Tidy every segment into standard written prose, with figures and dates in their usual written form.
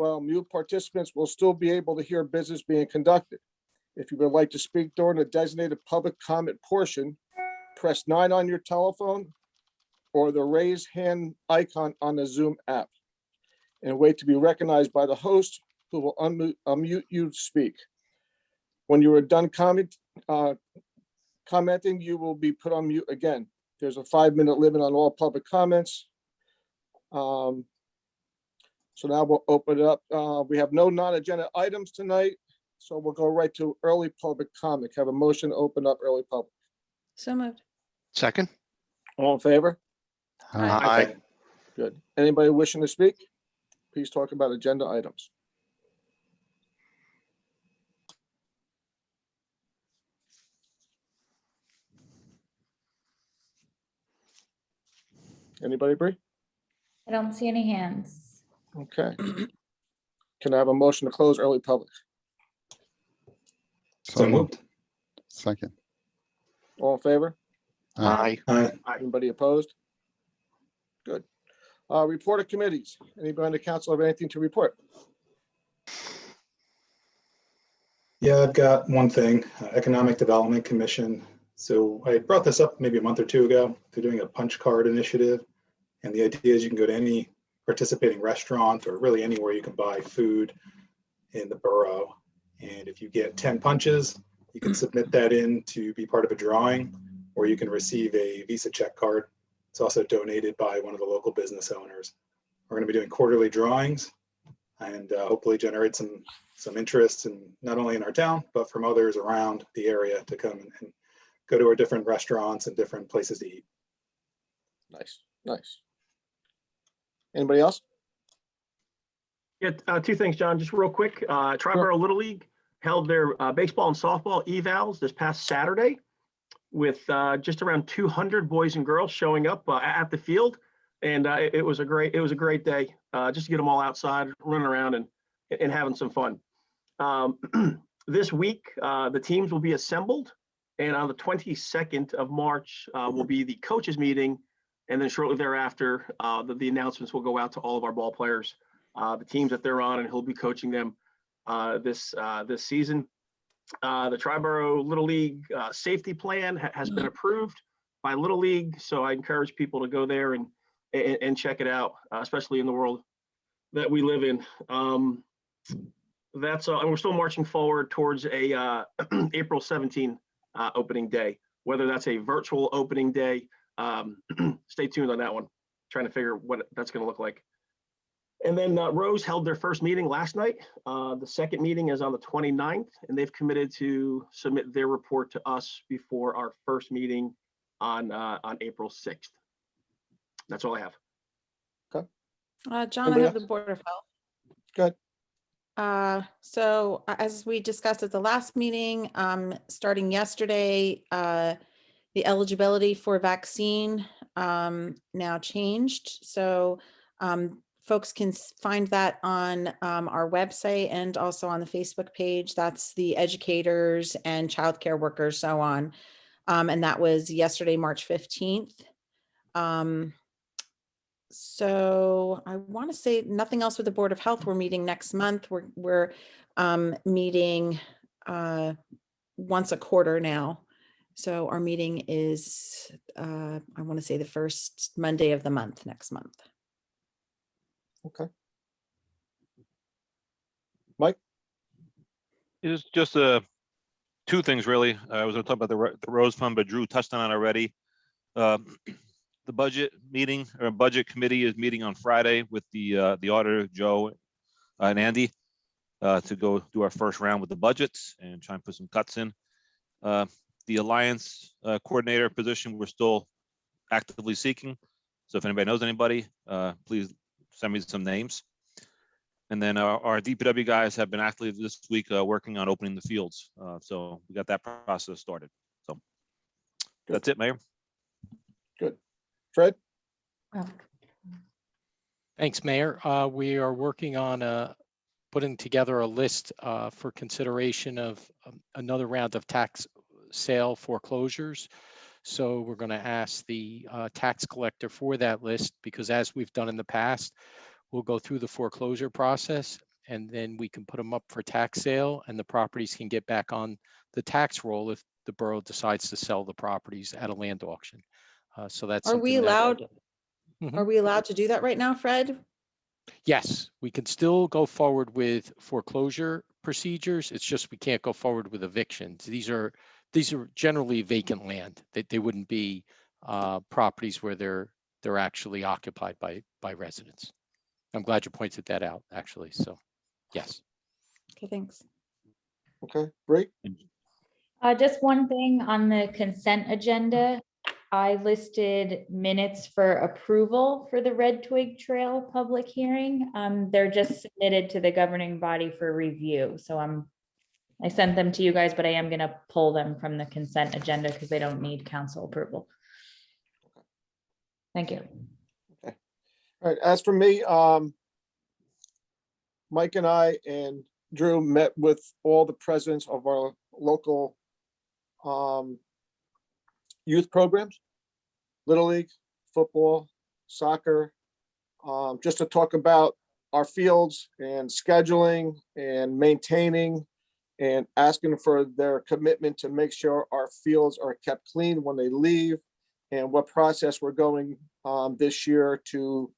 while mute participants will still be able to hear business being conducted. If you would like to speak during the designated public comment portion, press 9 on your telephone or the raise hand icon on the Zoom app and wait to be recognized by the host, who will unmute you to speak. When you are done commenting, you will be put on mute again. There's a 5-minute limit on all public comments. So now we'll open it up. We have no non-agenda items tonight, so we'll go right to early public comment. Have a motion to open up early public. So moved. Second. All in favor? Aye. Good. Anybody wishing to speak? Please talk about agenda items. Anybody, Bree? I don't see any hands. Okay. Can I have a motion to close early public? So moved. Second. All in favor? Aye. Aye. Anybody opposed? Good. Report of committees. Anybody on the council have anything to report? Yeah, I've got one thing, Economic Development Commission. So I brought this up maybe a month or two ago. They're doing a punch card initiative. And the idea is you can go to any participating restaurant or really anywhere you can buy food in the borough. And if you get 10 punches, you can submit that in to be part of a drawing, or you can receive a Visa check card. It's also donated by one of the local business owners. We're going to be doing quarterly drawings and hopefully generate some interest in not only in our town, but from others around the area to come and go to our different restaurants and different places to eat. Nice, nice. Anybody else? Yeah, two things, John, just real quick. Triborough Little League held their baseball and softball evals this past Saturday with just around 200 boys and girls showing up at the field. And it was a great day just to get them all outside, running around and having some fun. This week, the teams will be assembled. And on the 22nd of March will be the coaches meeting. And then shortly thereafter, the announcements will go out to all of our ball players, the teams that they're on, and he'll be coaching them this season. The Triborough Little League safety plan has been approved by Little League, so I encourage people to go there and check it out, especially in the world that we live in. That's and we're still marching forward towards a April 17 opening day, whether that's a virtual opening day. Stay tuned on that one. Trying to figure what that's going to look like. And then Rose held their first meeting last night. The second meeting is on the 29th, and they've committed to submit their report to us before our first meeting on April 6th. That's all I have. Okay. John, Anybody I have else? the Board of Health. Good. So as we discussed at the last meeting, starting yesterday, the eligibility for vaccine now changed. So folks can find that on our website and also on the Facebook page. That's the educators and childcare workers, so on. And that was yesterday, March 15th. So I want to say nothing else with the Board of Health. We're meeting next month. We're meeting once a quarter now. So our meeting is, I want to say the first Monday of the month, next month. Okay. Mike? It's just two things really. I was going to talk about the Rose Fund, but Drew touched on it already. The budget meeting or budget committee is meeting on Friday with the auditor, Joe and Andy, to go do our first round with the budgets and try and put some cuts in. The Alliance coordinator position, we're still actively seeking. So if anybody knows anybody, please send me some names. And then our DPW guys have been actively this week working on opening the fields. So we got that process started. So that's it, Mayor. Good. Fred? Thanks, Mayor. We are working on putting together a list for consideration of another round of tax sale foreclosures. So we're going to ask the tax collector for that list, because as we've done in the past, we'll go through the foreclosure process and then we can put them up for tax sale, and the properties can get back on the tax roll if the borough decides to sell the properties at a land auction. So that's Are we something that- allowed, Mhm. are we allowed to do that right now, Fred? Yes, we can still go forward with foreclosure procedures. It's just we can't go forward with evictions. These are generally vacant land. They wouldn't be properties where they're actually occupied by residents. I'm glad you pointed that out, actually. So, yes. Okay, thanks. Okay, great. Just one thing on the consent agenda. I listed minutes for approval for the Red Twig Trail public hearing. They're just submitted to the governing body for review. So I sent them to you guys, but I am gonna pull them from the consent agenda because they don't need council approval. Thank you. All right, as for me, Mike and I and Drew met with all the presidents of our local youth programs, Little League, football, soccer, just to talk about our fields and scheduling and maintaining and asking for their commitment to make sure our fields are kept clean when they leave, and what process we're going this year to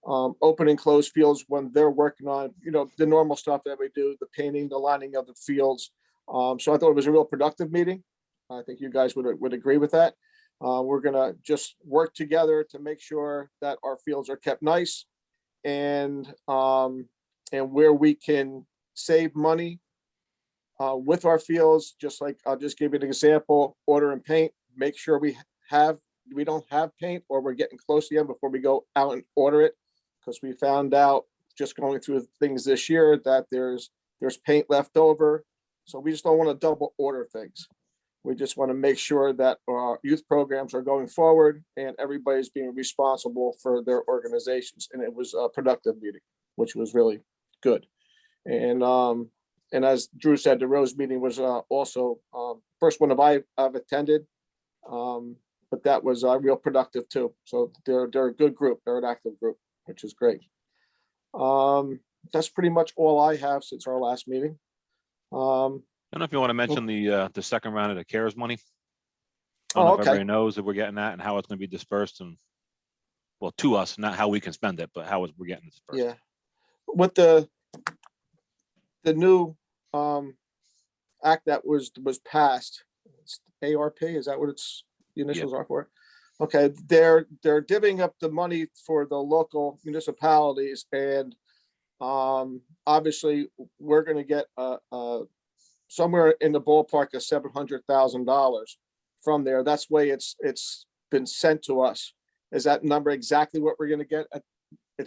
open and close fields when they're working on, the normal stuff that we do, the painting, the lining of the fields. So I thought it was a real productive meeting. I think you guys would agree with that. We're gonna just work together to make sure that our fields are kept nice, and where we can save money with our fields, just like, I'll just give you an example, order and paint, make sure we don't have paint, or we're getting close to the end before we go out and order it. Because we found out just going through things this year that there's paint left over. So we just don't want to double order things. We just want to make sure that our youth programs are going forward and everybody's being responsible for their organizations. And it was a productive meeting, which was really good. And as Drew said, the Rose meeting was also first one I've attended. But that was real productive too. So they're a good group. They're an active group, which is great. That's pretty much all I have since our last meeting. I don't know if you want to mention the second round of the CARES money. I Oh, don't know if okay. everybody knows that we're getting that and how it's going to be dispersed, and well, to us, not how we can spend it, but how we're getting it dispersed. Yeah. With the new act that was passed, it's ARP, is that what the initials are for? Okay, they're divvying up the money for the local municipalities, and obviously we're going to get somewhere in the ballpark of $700,000 from there. That's the way it's been sent to us. Is that number exactly what we're going to get?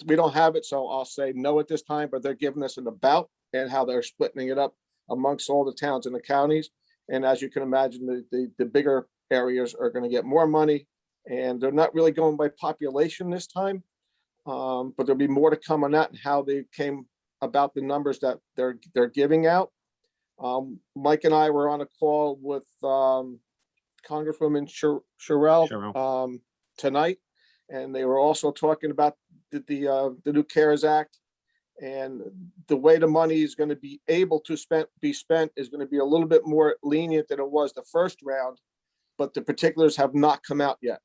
We don't have it, so I'll say no at this time, but they're giving us an about and how they're splitting it up amongst all the towns and the counties. And as you can imagine, the bigger areas are going to get more money, and they're not really going by population this time. But there'll be more to come on that and how they came about the numbers that they're giving out. Mike and I were on a call with Congresswoman Sherrill tonight, and they were also talking about the new CARES Act, and the way the money is going to be able to be spent is going to be a little bit more lenient than it was the first round, but the particulars have not come out yet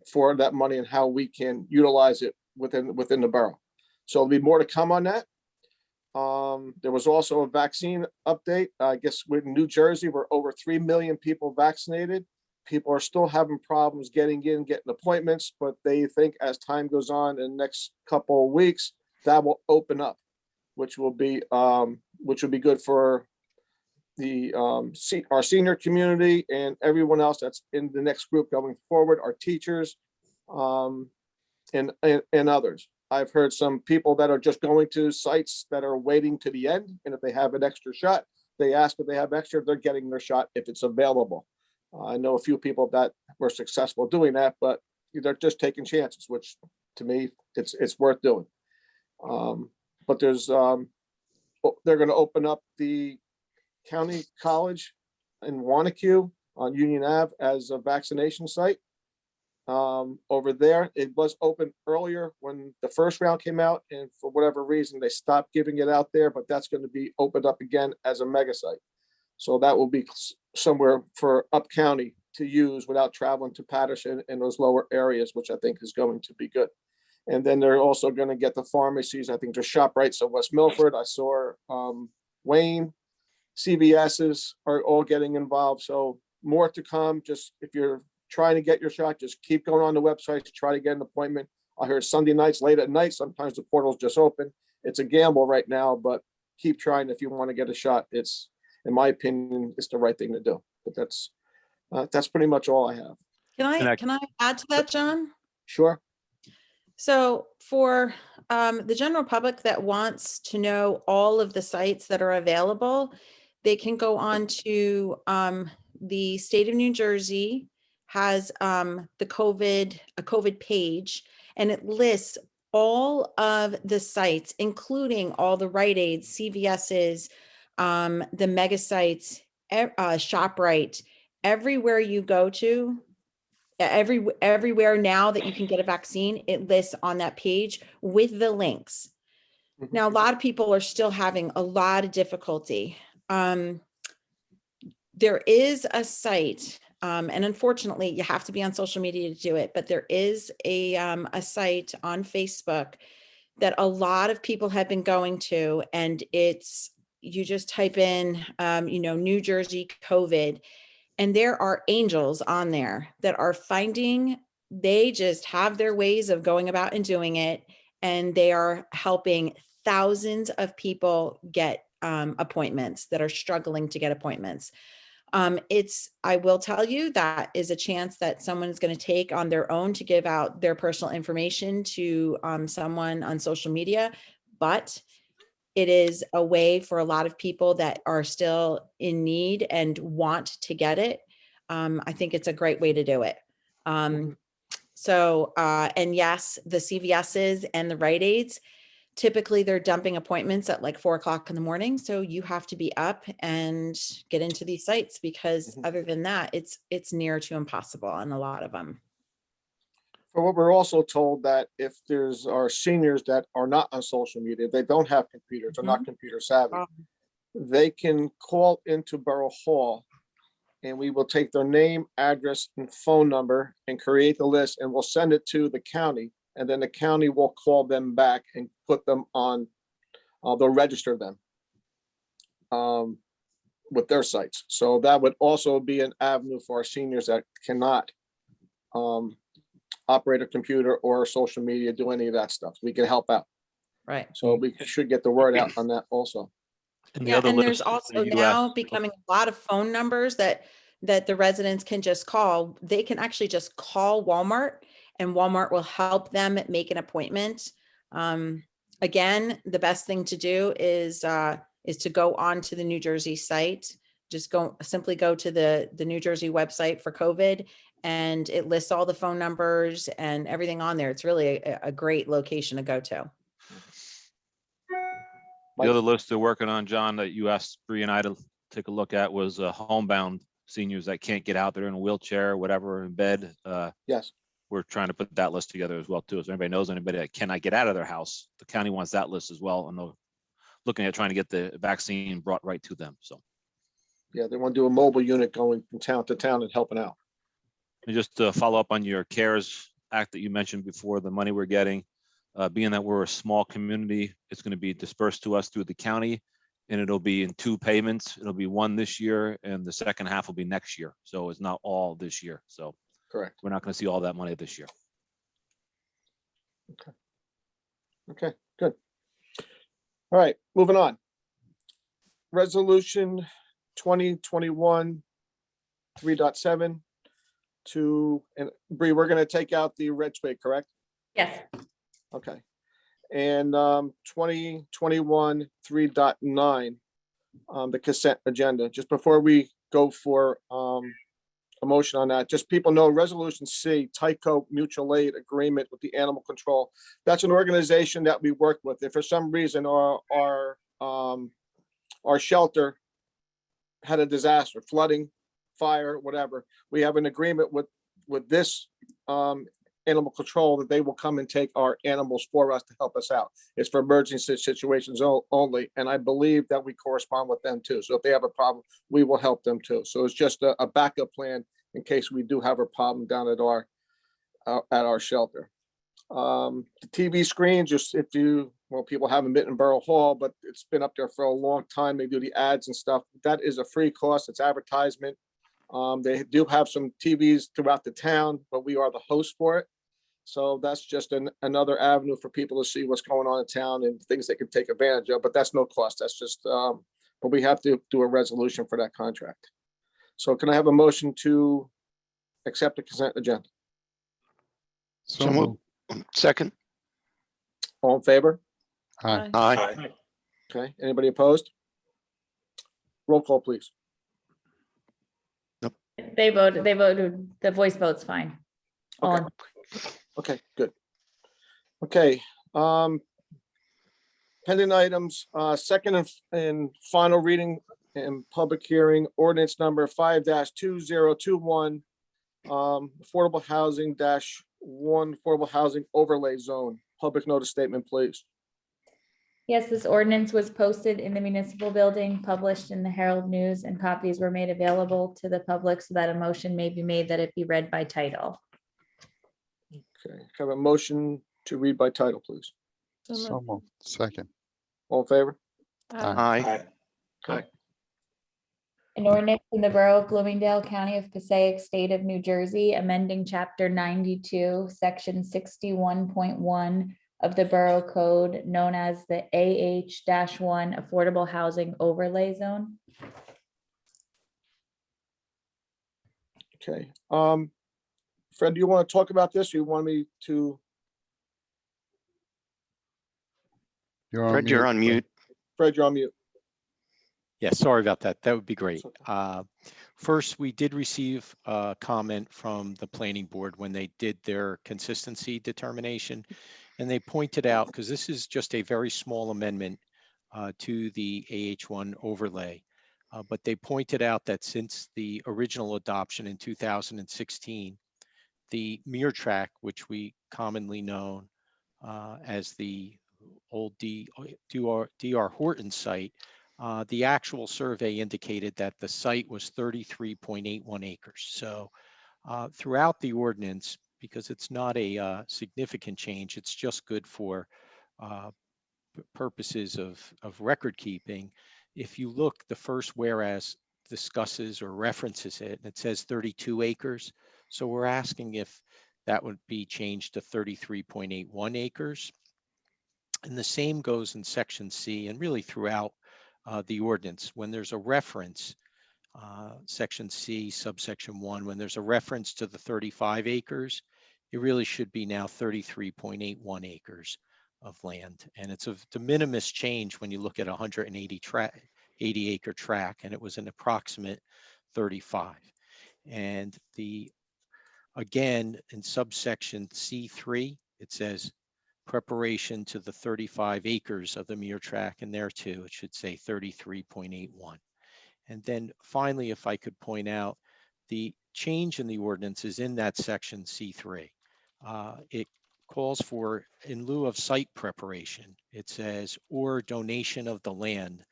for that money and how we can utilize it within the borough. So there'll be more to come on that. There was also a vaccine update. I guess in New Jersey, we're over 3 million people vaccinated. People are still having problems getting appointments, but they think as time goes on in the next couple of weeks, that will open up, which will be good for our senior community and everyone else that's in the next group going forward, our teachers, and others. I've heard some people that are just going to sites that are waiting to the end, and if they have an extra shot, they ask if they have extra, they're getting their shot if it's available. I know a few people that were successful doing that, but they're just taking chances, which to me, it's worth doing. But they're going to open up the county college in Wanacue on Union Ave as a vaccination site. over there. It was open earlier when the first round came out, and for whatever reason, they stopped giving it out there, but that's going to be opened up again as a mega site. So that will be somewhere for up county to use without traveling to Patterson and those lower areas, which I think is going to be good. And then they're also going to get the pharmacies. I think there's ShopRites of West Milford. I saw Wayne, CVS's are all getting involved. So more to come. Just if you're trying to get your shot, just keep going on the website to try to get an appointment. I heard Sunday nights late at night. Sometimes the portal's just open. It's a gamble right now, but keep trying if you want to get a shot. It's, in my opinion, it's the right thing to do. But that's pretty much all I have. Can I add to that, John? Sure. So for the general public that wants to know all of the sites that are available, they can go on to the state of New Jersey has a COVID page, and it lists all of the sites, including all the Rite Aids, CVS's, the mega sites, ShopRite, everywhere you go to. Everywhere now that you can get a vaccine, it lists on that page with the links. Now, a lot of people are still having a lot of difficulty. There is a site, and unfortunately, you have to be on social media to do it, but there is a site on Facebook that a lot of people have been going to, and it's, you just type in, New Jersey COVID, and there are angels on there that are finding, they just have their ways of going about and doing it. And they are helping thousands of people get appointments that are struggling to get appointments. I will tell you, that is a chance that someone's going to take on their own to give out their personal information to someone on social media, but it is a way for a lot of people that are still in need and want to get it. I think it's a great way to do it. And yes, the CVS's and the Rite Aids, typically they're dumping appointments at like 4 o'clock in the morning. So you have to be up and get into these sites, because other than that, it's near to impossible on a lot of them. For what we're also told, that if there's our seniors that are not on social media, they don't have computers, they're not computer savvy, they can call into Borough Hall, and we will take their name, address, and phone number and create the list, and we'll send it to the county, and then the county will call them back and put them on, they'll register them with their sites. So that would also be an avenue for our seniors that cannot operate a computer or social media, do any of that stuff. We can help out. Right. So we should get the word out on that also. And the Yeah, other and there's list also that you now asked- becoming a lot of phone numbers that the residents can just call. They can actually just call Walmart, and Walmart will help them make an appointment. Again, the best thing to do is to go on to the New Jersey site. Just simply go to the New Jersey website for COVID, and it lists all the phone numbers and everything on there. It's really a great location to go to. The other list they're working on, John, that you asked Bree and I to take a look at, was homebound seniors that can't get out there in a wheelchair, whatever, in bed. Yes. We're trying to put that list together as well too. So anybody knows anybody that cannot get out of their house, the county wants that list as well. And they're looking at trying to get the vaccine brought right to them. So. Yeah, they want to do a mobile unit going from town to town and helping out. And just to follow up on your CARES Act that you mentioned before, the money we're getting, being that we're a small community, it's going to be dispersed to us through the county, and it'll be in 2 payments. It'll be one this year, and the second half will be next year. So it's not all this year. So Correct. we're not going to see all that money this year. Okay, good. All right, moving on. Resolution 2021 3.7 to, and Bree, we're going to take out the red twig, correct? Yes. Okay. And 2021 3.9, the consent agenda. Just before we go for a motion on that, just people know Resolution C, Tyco Mutual Aid Agreement with the Animal Control. That's an organization that we work with. If for some reason our shelter had a disaster, flooding, fire, whatever, we have an agreement with this animal control, that they will come and take our animals for us to help us out. It's for emergency situations only, and I believe that we correspond with them too. So if they have a problem, we will help them too. So it's just a backup plan in case we do have a problem down at our shelter. The TV screen, just if you, well, people haven't been in Borough Hall, but it's been up there for a long time. They do the ads and stuff. That is a free cost. It's advertisement. They do have some TVs throughout the town, but we are the host for it. So that's just another avenue for people to see what's going on in town and things they can take advantage of, but that's no cost. That's just, but we have to do a resolution for that contract. So can I have a motion to accept the consent agenda? So moved. Second. All in favor? Aye. Aye. Okay, anybody opposed? Roll call, please. They voted, the voice vote's fine. All Okay. in- Okay, good. Okay, pending items, second and final reading and public hearing, ordinance number 5-2021, affordable housing -1 affordable housing overlay zone. Public notice statement, please. Yes, this ordinance was posted in the municipal building, published in the Herald News, and copies were made available to the public so that a motion may be made that it be read by title. Okay, have a motion to read by title, please. So moved. Second. All in favor? Aye. Aye. An ordinance in the Borough of Bloomingdale, County of Passaic, State of New Jersey, amending Chapter 92, Section 61.1 of the Borough Code, known as the AH-1 Affordable Housing Overlay Zone. Okay, Fred, do you want to talk about this? Or you want me to? Fred, you're on mute. Fred, you're on mute. Yeah, sorry about that. That would be great. It's okay. First, we did receive a comment from the planning board when they did their consistency determination. And they pointed out, because this is just a very small amendment to the AH1 overlay. But they pointed out that since the original adoption in 2016, the mirror track, which we commonly known as the old DR Horton site, the actual survey indicated that the site was 33.81 acres. So throughout the ordinance, because it's not a significant change, it's just good for purposes of record keeping. If you look, the first whereas discusses or references it, and it says 32 acres. So we're asking if that would be changed to 33.81 acres. And the same goes in section C and really throughout the ordinance. When there's a reference, section C, subsection 1, when there's a reference to the 35 acres, it really should be now 33.81 acres of land. And it's a de minimis change when you look at 180 acre track, and it was an approximate 35. And again, in subsection C3, it says preparation to the 35 acres of the mirror track, and there too, it should say 33.81. And then finally, if I could point out, the change in the ordinance is in that section C3. It calls for, in lieu of site preparation, it says, or donation of the land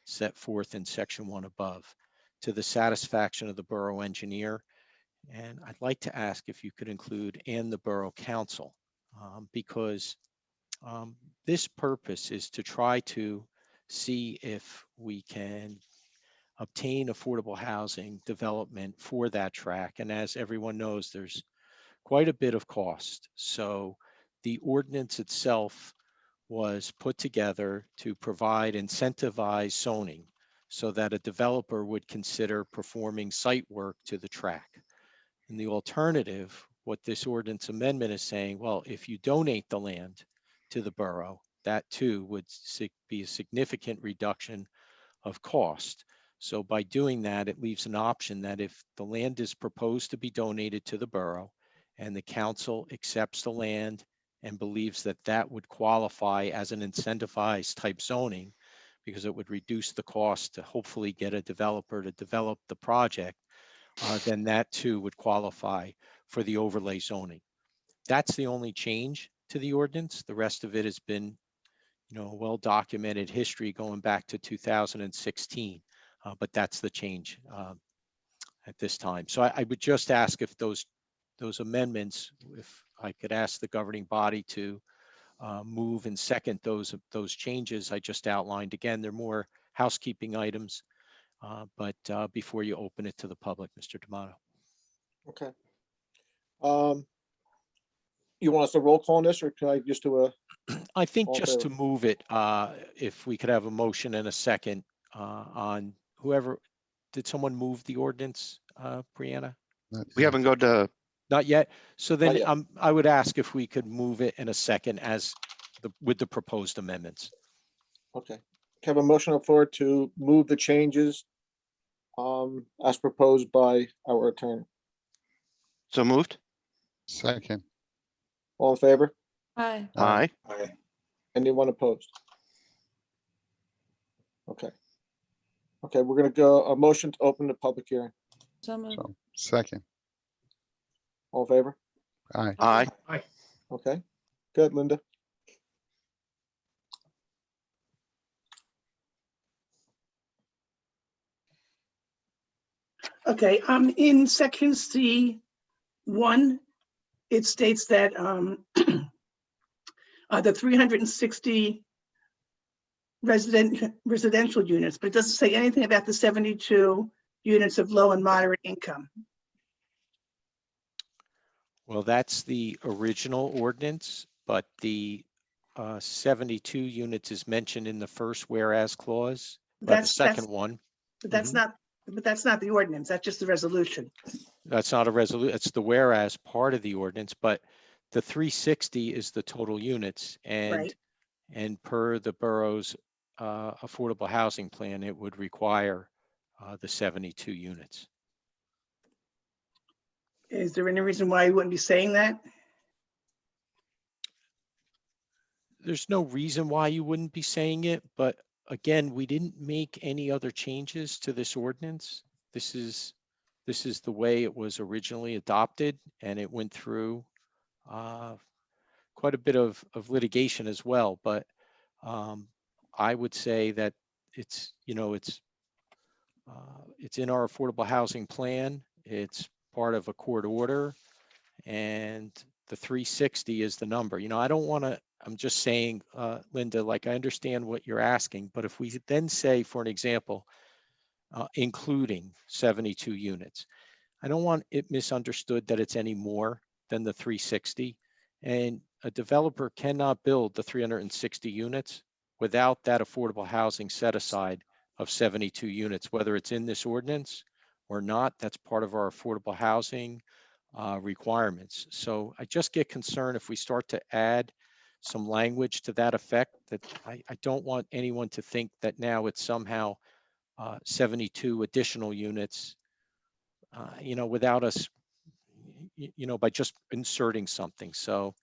set forth in section 1 above to the satisfaction of the borough engineer. And I'd like to ask if you could include and the borough council, because this purpose is to try to see if we can obtain affordable housing development for that track. And as everyone knows, there's quite a bit of cost. So the ordinance itself was put together to provide incentivized zoning so that a developer would consider performing site work to the track. And the alternative, what this ordinance amendment is saying, well, if you donate the land to the borough, that too would be a significant reduction of cost. So by doing that, it leaves an option that if the land is proposed to be donated to the borough and the council accepts the land and believes that that would qualify as an incentivized type zoning, because it would reduce the cost to hopefully get a developer to develop the project, then that too would qualify for the overlay zoning. That's the only change to the ordinance. The rest of it has been, well-documented history going back to 2016, but that's the change at this time. So I would just ask if those amendments, if I could ask the governing body to move and second those changes I just outlined. Again, they're more housekeeping items, but before you open it to the public, Mr. D'Amato. Okay. You want us to roll call on this, or can I just do a? I think All just to favor. move it, if we could have a motion and a second on whoever, did someone move the ordinance, Brianna? Not We yet. haven't go to, Not yet. So then yet. I would ask if we could move it in a second with the proposed amendments. Okay. Have a motion on the floor to move the changes as proposed by our attorney. so moved? Second. All in favor? Aye. Aye. Aye. Anyone opposed? Okay. Okay, we're gonna go a motion to open the public hearing. So moved. So second. All in favor? Aye. Aye. Okay, good, Linda. Okay, in section C1, it states that the 360 residential units, but it doesn't say anything about the 72 units of low and moderate income. Well, that's the original ordinance, but the 72 units is mentioned in the first whereas clause, but the second one. But that's not the ordinance. That's just the resolution. That's not a resolution. It's the whereas part of the ordinance, but the 360 is the total units, and per the borough's affordable housing plan, it would require the 72 units. Is there any reason why you wouldn't be saying that? There's no reason why you wouldn't be saying it, but again, we didn't make any other changes to this ordinance. This is the way it was originally adopted, and it went through quite a bit of litigation as well. But I would say that it's in our affordable housing plan. It's part of a court order, and the 360 is the number. I don't want to, I'm just saying, Linda, like, I understand what you're asking, but if we then say, for an example, including 72 units, I don't want it misunderstood that it's any more than the 360. And a developer cannot build the 360 units without that affordable housing set aside of 72 units, whether it's in this ordinance or not. That's part of our affordable housing requirements. So I just get concerned if we start to add some language to that effect, that I don't want anyone to think that now it's somehow 72 additional units, without us, by just inserting something. So,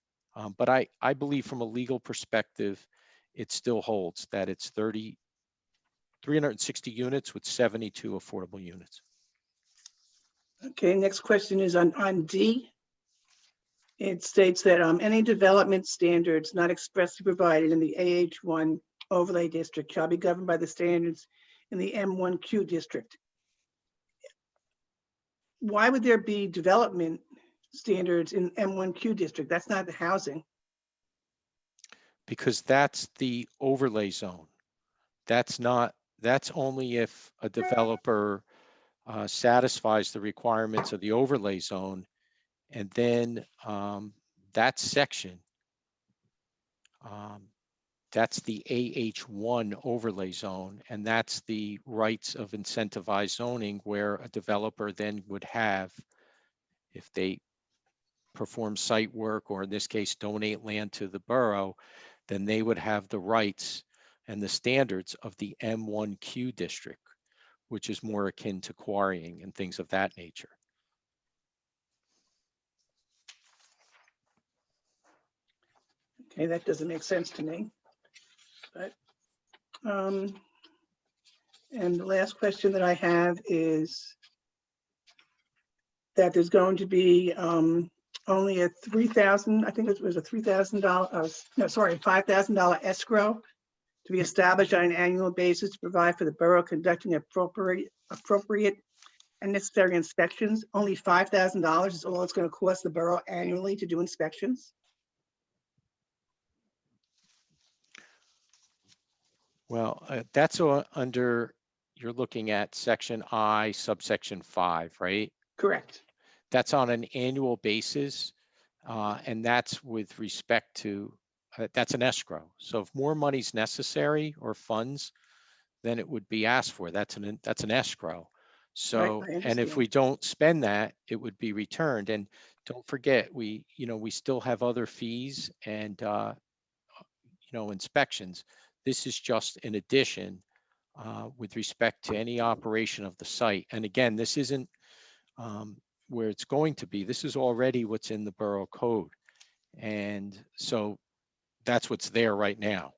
but I believe from a legal perspective, it still holds that it's 360 units with 72 affordable units. Okay, next question is on D. It states that any development standards not expressly provided in the AH1 overlay district shall be governed by the standards in the M1Q district. Why would there be development standards in M1Q district? That's not the housing. Because that's the overlay zone. That's only if a developer satisfies the requirements of the overlay zone. And then that section, that's the AH1 overlay zone, and that's the rights of incentivized zoning, where a developer then would have, if they perform site work, or in this case, donate land to the borough, then they would have the rights and the standards of the M1Q district, which is more akin to quarrying and things of that nature. Okay, that doesn't make sense to me. But and the last question that I have is that there's going to be only a $3,000, I think it was a $3,000, no, sorry, $5,000 escrow to be established on an annual basis to provide for the borough conducting appropriate and necessary inspections. Only $5,000 is all it's going to cost the borough annually to do inspections. Well, that's under, you're looking at section I, subsection 5, right? Correct. That's on an annual basis. And that's with respect to, that's an escrow. So if more money's necessary or funds, then it would be asked for. That's an escrow. So, I and if understand. we don't spend that, it would be returned. And don't forget, we still have other fees and, inspections. This is just an addition with respect to any operation of the site. And again, this isn't where it's going to be. This is already what's in the borough code. And so that's what's there right now,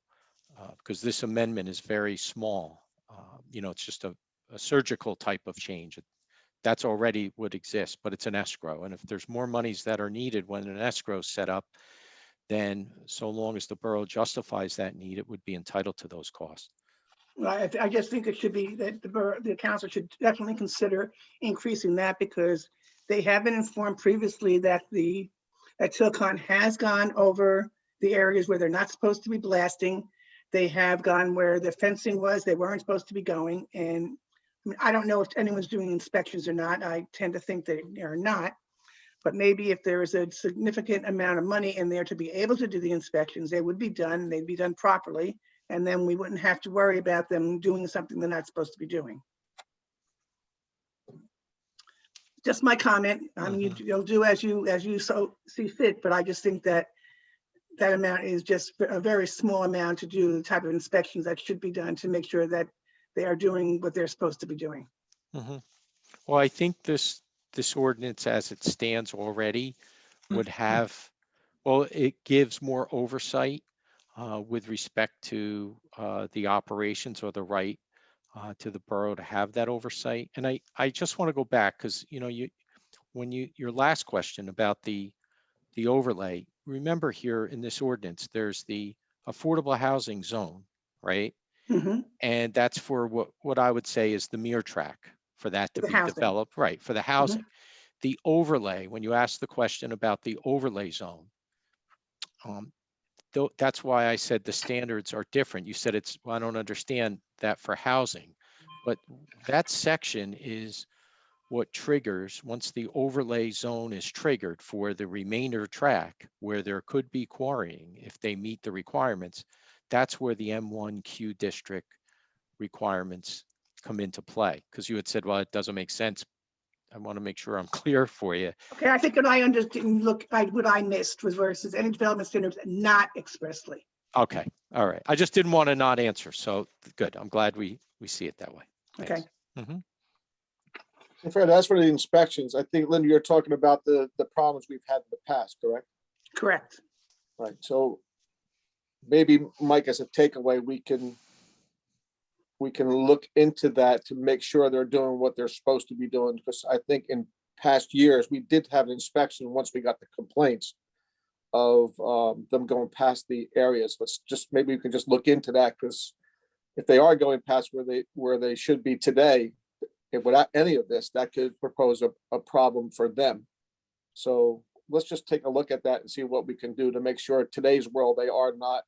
because this amendment is very small. It's just a surgical type of change. That's already what exists, but it's an escrow. And if there's more monies that are needed when an escrow is set up, then so long as the borough justifies that need, it would be entitled to those costs. Well, I just think it should be that the council should definitely consider increasing that, because they have been informed previously that that Tilcon has gone over the areas where they're not supposed to be blasting. They have gone where the fencing was, they weren't supposed to be going. And I mean, I don't know if anyone's doing inspections or not. I tend to think that they're not. But maybe if there is a significant amount of money in there to be able to do the inspections, they would be done, they'd be done properly. And then we wouldn't have to worry about them doing something they're not supposed to be doing. Just my comment. I mean, you'll do as you so see fit, but I just think that that amount is just a very small amount to do the type of inspections that should be done to make sure that they are doing what they're supposed to be doing. Well, I think this ordinance as it stands already would have, well, it gives more oversight with respect to the operations or the right to the borough to have that oversight. And I just want to go back because, your last question about the overlay, remember here in this ordinance, there's the affordable housing zone, right? And that's for what I would say is the mere track for that to be developed, right, for the housing. The overlay, when you ask the question about the overlay zone, that's why I said the standards are different. You said well, I don't understand that for housing, but that section is what triggers, once the overlay zone is triggered for the remainder track where there could be quarrying, if they meet the requirements, that's where the M1Q district requirements come into play. Because you had said, well, it doesn't make sense. I want to make sure I'm clear for you. Okay, I think what I understand, what I missed was versus any development standards not expressly. Okay, all right. I just didn't want to not answer. So good. I'm glad we see it that way. Thanks. Okay. And Fred, as for the inspections, I think, Linda, you're talking about the problems we've had in the past, correct? Correct. Right. So maybe, Mike, as a takeaway, we can look into that to make sure they're doing what they're supposed to be doing. Because I think in past years, we did have an inspection once we got the complaints of them going past the areas. Let's just, maybe we can just look into that, because if they are going past where they should be today, without any of this, that could propose a problem for them. So let's just take a look at that and see what we can do to make sure in today's world they are not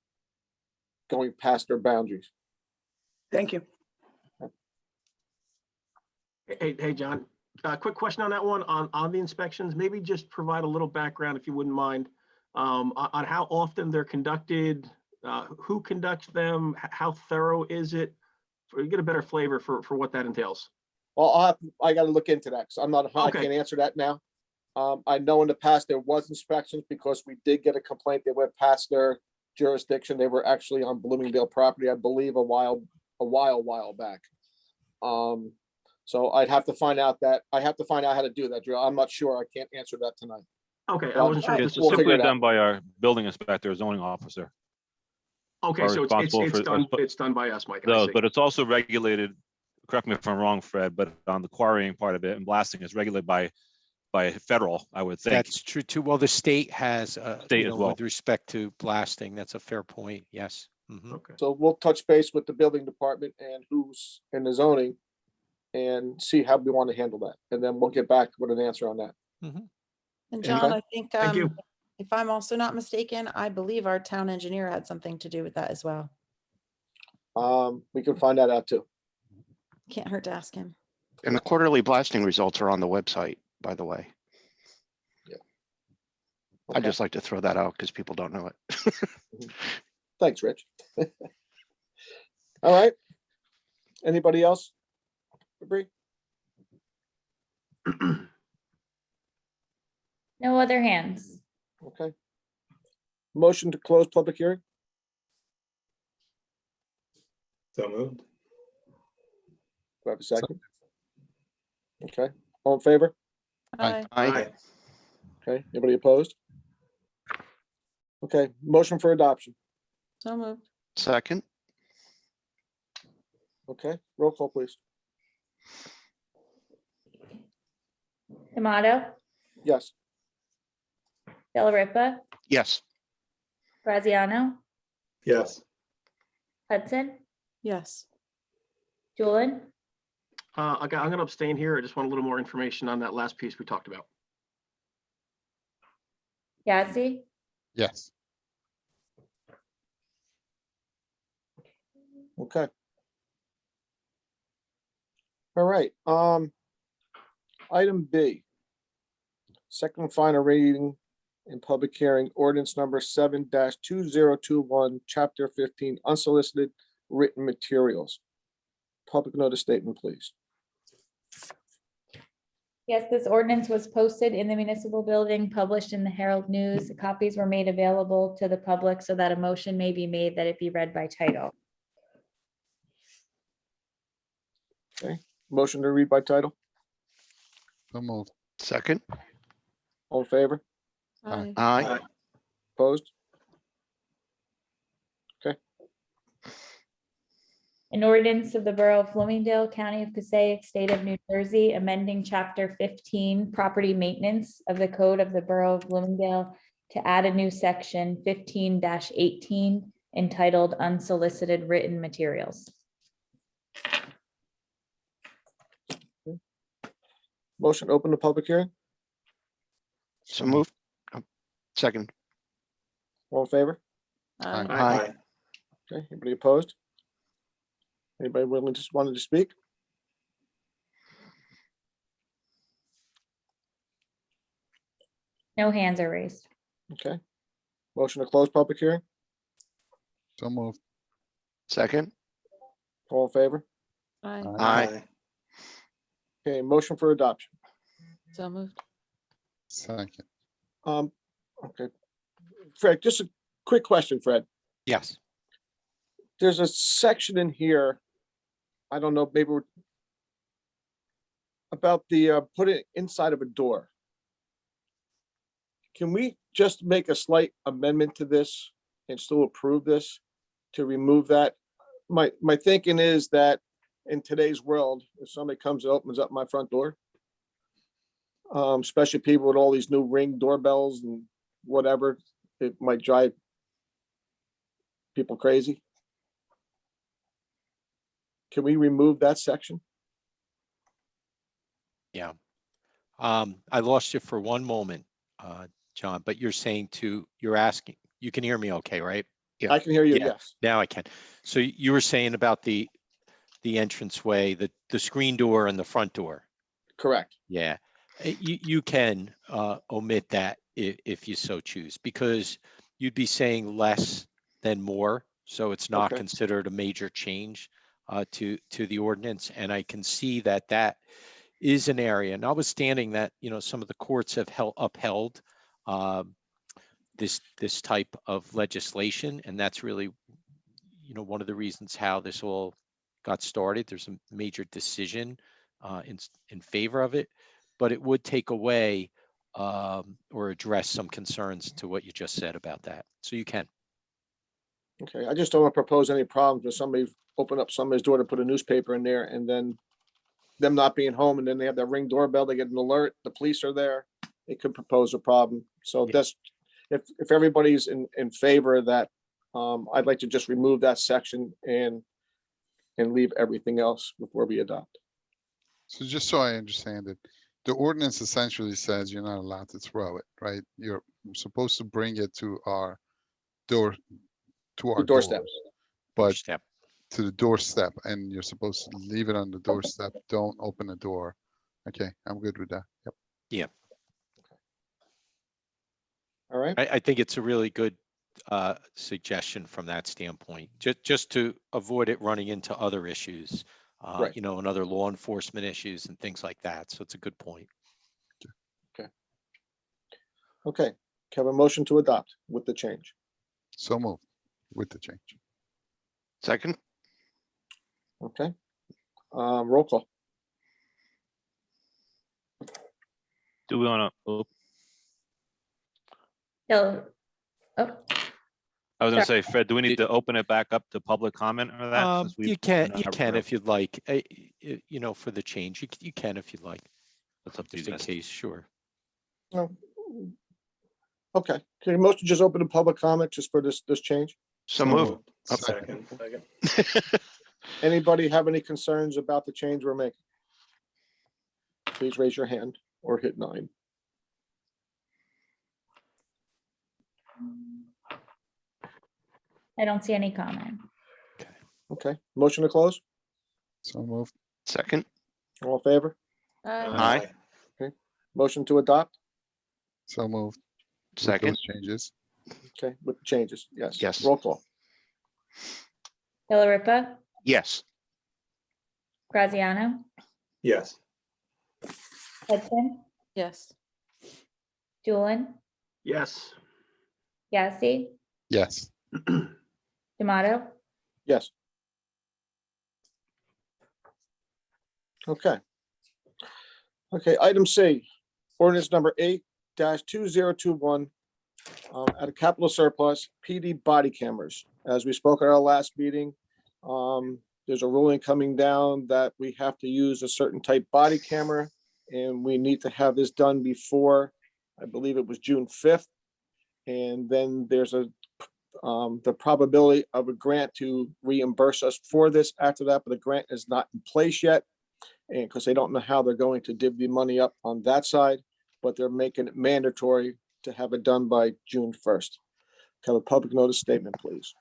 going past their boundaries. Thank you. Hey, John, quick question on that one, on the inspections, maybe just provide a little background, if you wouldn't mind, on how often they're conducted, who conducts them, how thorough is it, so you get a better flavor for what that entails. Well, I got to look into that, because I can't answer that now. I know in the past there was inspections because we did get a complaint. They went past their jurisdiction. They were actually on Bloomingdale property, I believe, a while back. So I'd have to find out how to do that, Drew. I'm not sure. I can't answer that tonight. Okay, I wasn't sure. It's simply done by our building inspector, zoning officer. Okay, so it's done by us, Mike. But it's also regulated, correct me if I'm wrong, Fred, but on the quarrying part of it and blasting is regulated by by federal, I would think. That's true too. Well, the state has, State you as know, well. with respect to blasting, that's a fair point. Yes. Mhm. Okay. So we'll touch base with the building department and who's in the zoning and see how we want to handle that. And then we'll get back with an answer on that. Mhm. And Okay. John, I think, Thank you. if I'm also not mistaken, I believe our town engineer had something to do with that as well. We can find that out too. Can't hurt to ask him. And the quarterly blasting results are on the website, by the way. I'd Okay. just like to throw that out because people don't know it. Thanks, Rich. All right. Anybody else? Bree? No other hands. Okay. Motion to close public hearing? So moved. Do I have a second? Okay, all in favor? Aye. Aye. Okay, anybody opposed? Okay, motion for adoption. So moved. Second, Okay, roll call, please. Tomato, Yes. Delaripa, yes. Graziano, Yes. Hudson, Yes. Julian, I'm going to abstain here. I just want a little more information on that last piece we talked about. Yazdi, Yes. Okay. All right, item B. Second and final reading in public hearing, ordinance number 7-2021, chapter 15, unsolicited written materials. Public notice statement, please. yes, this ordinance was posted in the municipal building, published in the Herald News. Copies were made available to the public so that a motion may be made that it be read by title. Motion to read by title, So moved. Second, all in favor? Aye. aye. Opposed? An ordinance of the Borough of Bloomingdale, County of Passaic, State of New Jersey, amending Chapter 15, Property Maintenance of the Code of the Borough of Bloomingdale to add a new section 15-18 entitled Unsolicited Written Materials. Motion to open the public hearing, So moved. Second, all in favor? Aye. aye. Okay, anybody opposed? Anybody willing to, wanted to speak? No hands are raised. Okay. Motion to close public hearing, So moved. Second, all in favor? Aye. aye. Okay, motion for adoption. So moved. Second, Okay. Fred, just a quick question, Fred. Yes. There's a section in here, I don't know, maybe about the, put it inside of a door. Can we just make a slight amendment to this and still approve this to remove that? My thinking is that in today's world, if somebody comes and opens up my front door, especially people with all these new Ring doorbells and whatever, it might drive people crazy. Can we remove that section? Yeah. I lost you for one moment, John, but you're saying you're asking, you can hear me okay, right? I can hear you, Yeah. yes. Now I can. So you were saying about the entranceway, the screen door and the front door. Correct. Yeah, you can omit that if you so choose, because you'd be saying less than more. So it's not Okay. considered a major change to the ordinance. And I can see that is an area, notwithstanding that, some of the courts have upheld this type of legislation. And that's really, one of the reasons how this all got started. There's a major decision in favor of it, but it would take away or address some concerns to what you just said about that. So you can. Okay, I just don't want to propose any problems with somebody open up somebody's door to put a newspaper in there and then them not being home and then they have that Ring doorbell, they get an alert, the police are there. it could propose a problem. So Yeah. that's, if everybody's in favor of that, I'd like to just remove that section and leave everything else before we adopt. So just so I understand it, the ordinance essentially says you're not allowed to throw it, right? You're supposed to bring it to our door, to our doorstep. doors, but Step. to the doorstep, and you're supposed to leave it on the doorstep. Don't open the door. Okay, I'm good with that. Yep. All right, I think it's a really good suggestion from that standpoint, just to avoid it running into other issues, Right. you know, and other law enforcement issues and things like that. So it's a good point. okay. Can I have a motion to adopt with the change? So moved with the change. Second, Okay. Roll call. Do we want to, So, oh, I was gonna say, Fred, do we need to open it back up to public comment or that? since we've You can, been you out can for- if you'd like, you know, for the change, you can if you'd like, That's up to you just in guys. case, sure. No. Okay, can you motion just open the public comment just for this change? so move. Oh. Second. Anybody have any concerns about the change we're making? Please raise your hand or hit 9. I don't see any comment. Okay, motion to close? So moved. Second, All in favor? Aye. Aye. Motion to adopt? So moved. With second, those changes. Okay, with changes, yes. Yes. Roll call. Delariva, yes. Graziano, Yes. Hudson, Yes. Julian, Yes. Yazdi, Yes. D'Amato, Yes. Okay. Okay, item C, ordinance number 8-2021. At a capital surplus, PD body cameras. As we spoke at our last meeting, there's a ruling coming down that we have to use a certain type body camera, and we need to have this done before, I believe it was June 5th. And then there's the probability of a grant to reimburse us for this after that, but the grant is not in place yet. And because they don't know how they're going to divvy money up on that side, but they're making it mandatory to have it done by June 1st. Have a public notice statement, please.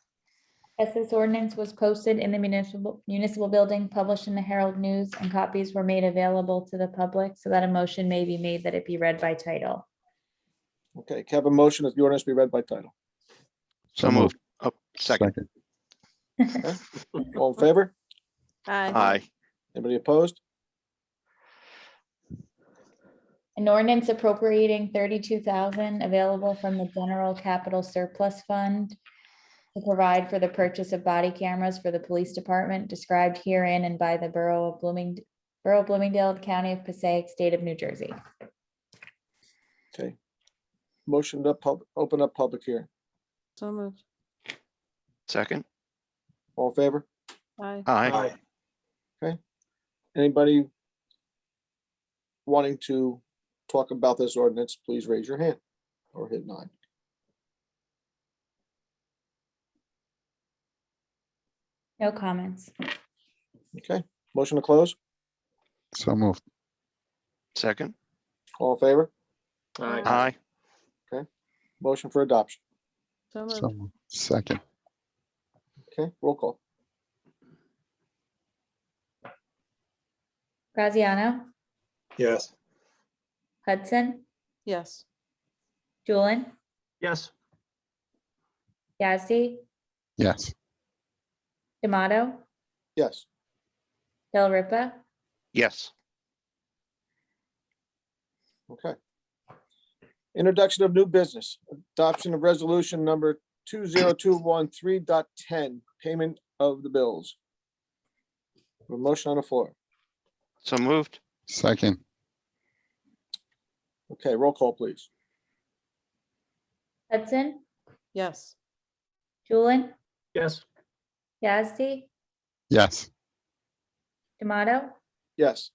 as this ordinance was posted in the municipal building, published in the Herald News, and copies were made available to the public, so that a motion may be made that it be read by title. Okay, can I have a motion that the ordinance be read by title? So moved. Oh, second, All in favor? Aye. aye. Anybody opposed? An ordinance appropriating $32,000 available from the General Capital Surplus Fund to provide for the purchase of body cameras for the police department described herein and by the Borough of Bloomingdale, County of Passaic, State of New Jersey. Okay. Motion to open up public hearing. So moved. Second, All in favor? Aye. aye. Anybody wanting to talk about this ordinance, please raise your hand or hit 9. No comments. Okay, motion to close. So moved. Second, All in favor? Aye. aye. Motion for adoption. So So moved. moved. Second. Okay, roll call. Graziano, Yes. Hudson, Yes. Julian, Yes. Yazdi, Yes. D'Amato, Yes. Delariva, Yes, Okay. Introduction of new business, adoption of resolution number 20213.10, payment of the bills. A motion on the floor. so moved. Second. Okay, roll call, please. Hudson, Yes. Julian, Yes. Yazdi, Yes. D'Amato, Yes.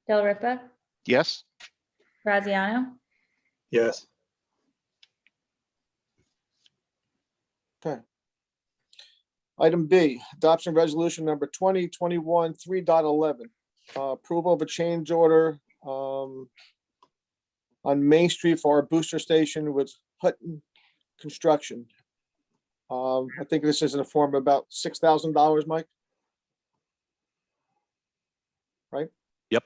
Delariva, Yes, Graziano, Yes. Okay. Item B, adoption resolution number 2021 3.11. Approval of a change order on Main Street for our booster station with Hutton Construction. I think this is in the form of about $6,000, Mike? Right? Yep.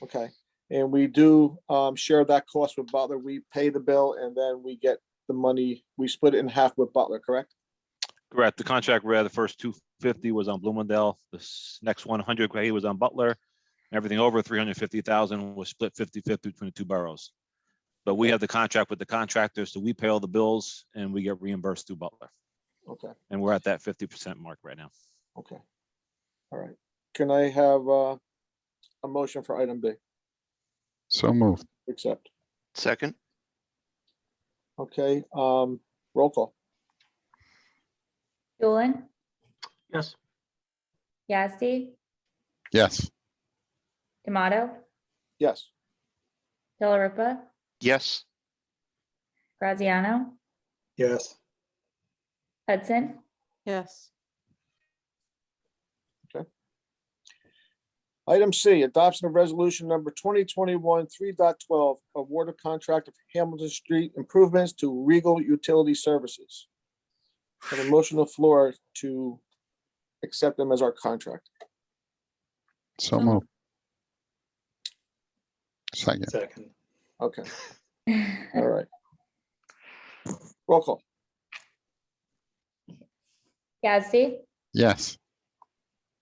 Okay, and we do share that cost with Butler. We pay the bill and then we get the money, we split it in half with Butler, correct? Correct. The contract read the first 250 was on Bloomingdale. This next 100 was on Butler. Everything over 350,000 was split 50-50 between the two boroughs. But we have the contract with the contractors, so we pay all the bills and we get reimbursed through Butler. Okay, And we're at that 50% mark right now. okay. All right. Can I have a motion for item B? So moved. Accept. Second, Okay, roll call. Julian, Yes. Yazdi, Yes. D'Amato, Yes. Delariva, yes, Graziano, Yes. Hudson, Yes. Item C, adoption of resolution number 2021 3.12, award of contract of Hamilton Street improvements to Regal Utility Services. Have a motion on the floor to accept them as our contract. So moved. Second. Second. Okay, all right. Roll call. Yazdi, Yes.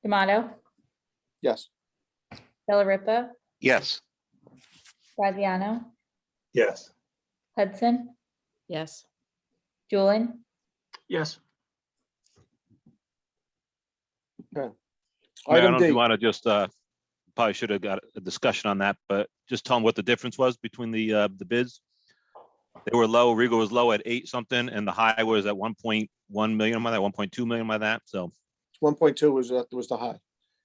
D'Amato, Yes. Delariva, yes, Graziano, Yes. Hudson, Yes. Julian, Yes. I don't Item know if D, you want to just, probably should have got a discussion on that, but just tell them what the difference was between the bids. They were low, Regal was low at 8 something and the high was at 1.1 million by that, 1.2 million by that. So 1.2 was the high,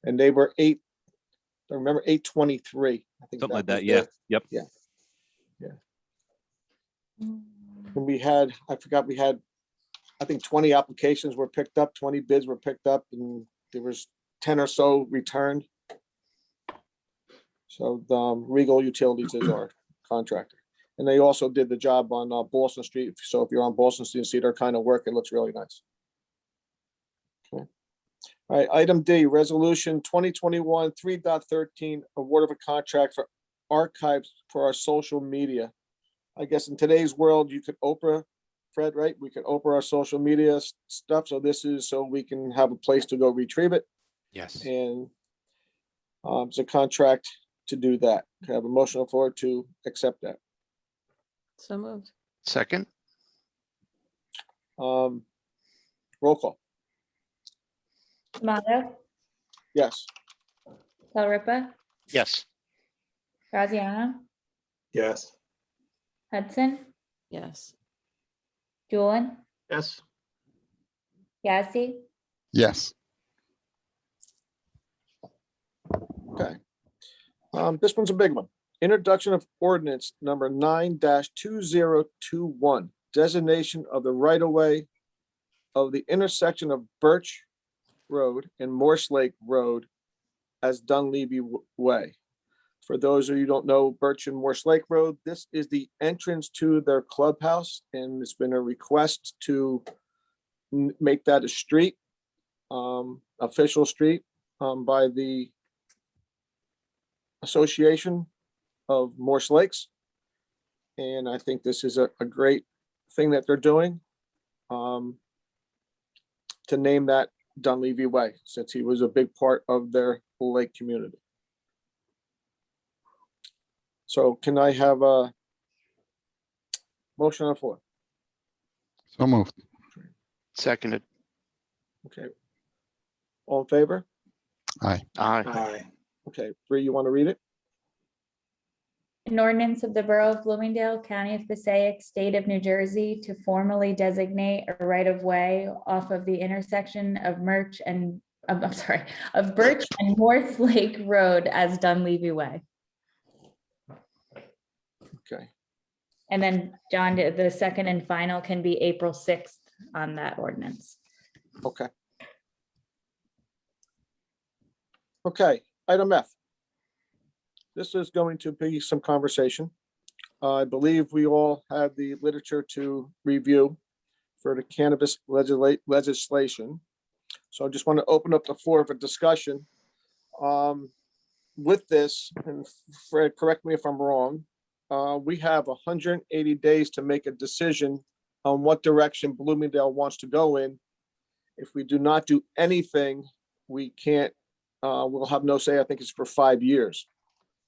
and they were 8, I remember 823. I think something like was that. Yeah. Yep. And we had, I forgot, we had, I think 20 applications were picked up, 20 bids were picked up, and there was 10 or so returned. So Regal Utilities is our contractor. And they also did the job on Boston Street. So if you're on Boston Street and see their kind of work, it looks really nice. Okay. All right, item D, resolution 2021 3.13, award of a contract for archives for our social media. I guess in today's world, you could Oprah, Fred, right? We could Oprah our social media stuff. So this is so we can have a place to go retrieve it. yes, And it's a contract to do that. Can I have a motion on the floor to accept that? So moved. second, Roll call. D'Amato, Yes. Delariva, yes, Graziano, Yes. Hudson, Yes. Julian, Yes. Yazdi, Yes. Okay. This one's a big one. Introduction of ordinance number 9-2021, designation of the right-of-way of the intersection of Birch Road and Morse Lake Road as Dunleavy Way. For those of you who don't know, Birch and Morse Lake Road, this is the entrance to their clubhouse, and it's been a request to make that a street, official street, by the Association of Morse Lakes. And I think this is a great thing that they're doing, to name that Dunleavy Way, since he was a big part of their lake community. So can I have a motion on the floor? So moved. seconded, Okay. All in favor? aye, Aye. Okay, Bree, you want to read it? An ordinance of the Borough of Bloomingdale, County of Passaic, State of New Jersey, to formally designate a right-of-way off of the intersection of Birch and Morse Lake Road as Dunleavy Way. Okay, And then, John, the second and final can be April 6th on that ordinance. okay. Okay, item F. This is going to be some conversation. I believe we all had the literature to review for the cannabis legislation. So I just want to open up the floor for discussion. With this, and Fred, correct me if I'm wrong, we have 180 days to make a decision on what direction Bloomingdale wants to go in. If we do not do anything, we can't, we'll have no say. I think it's for 5 years.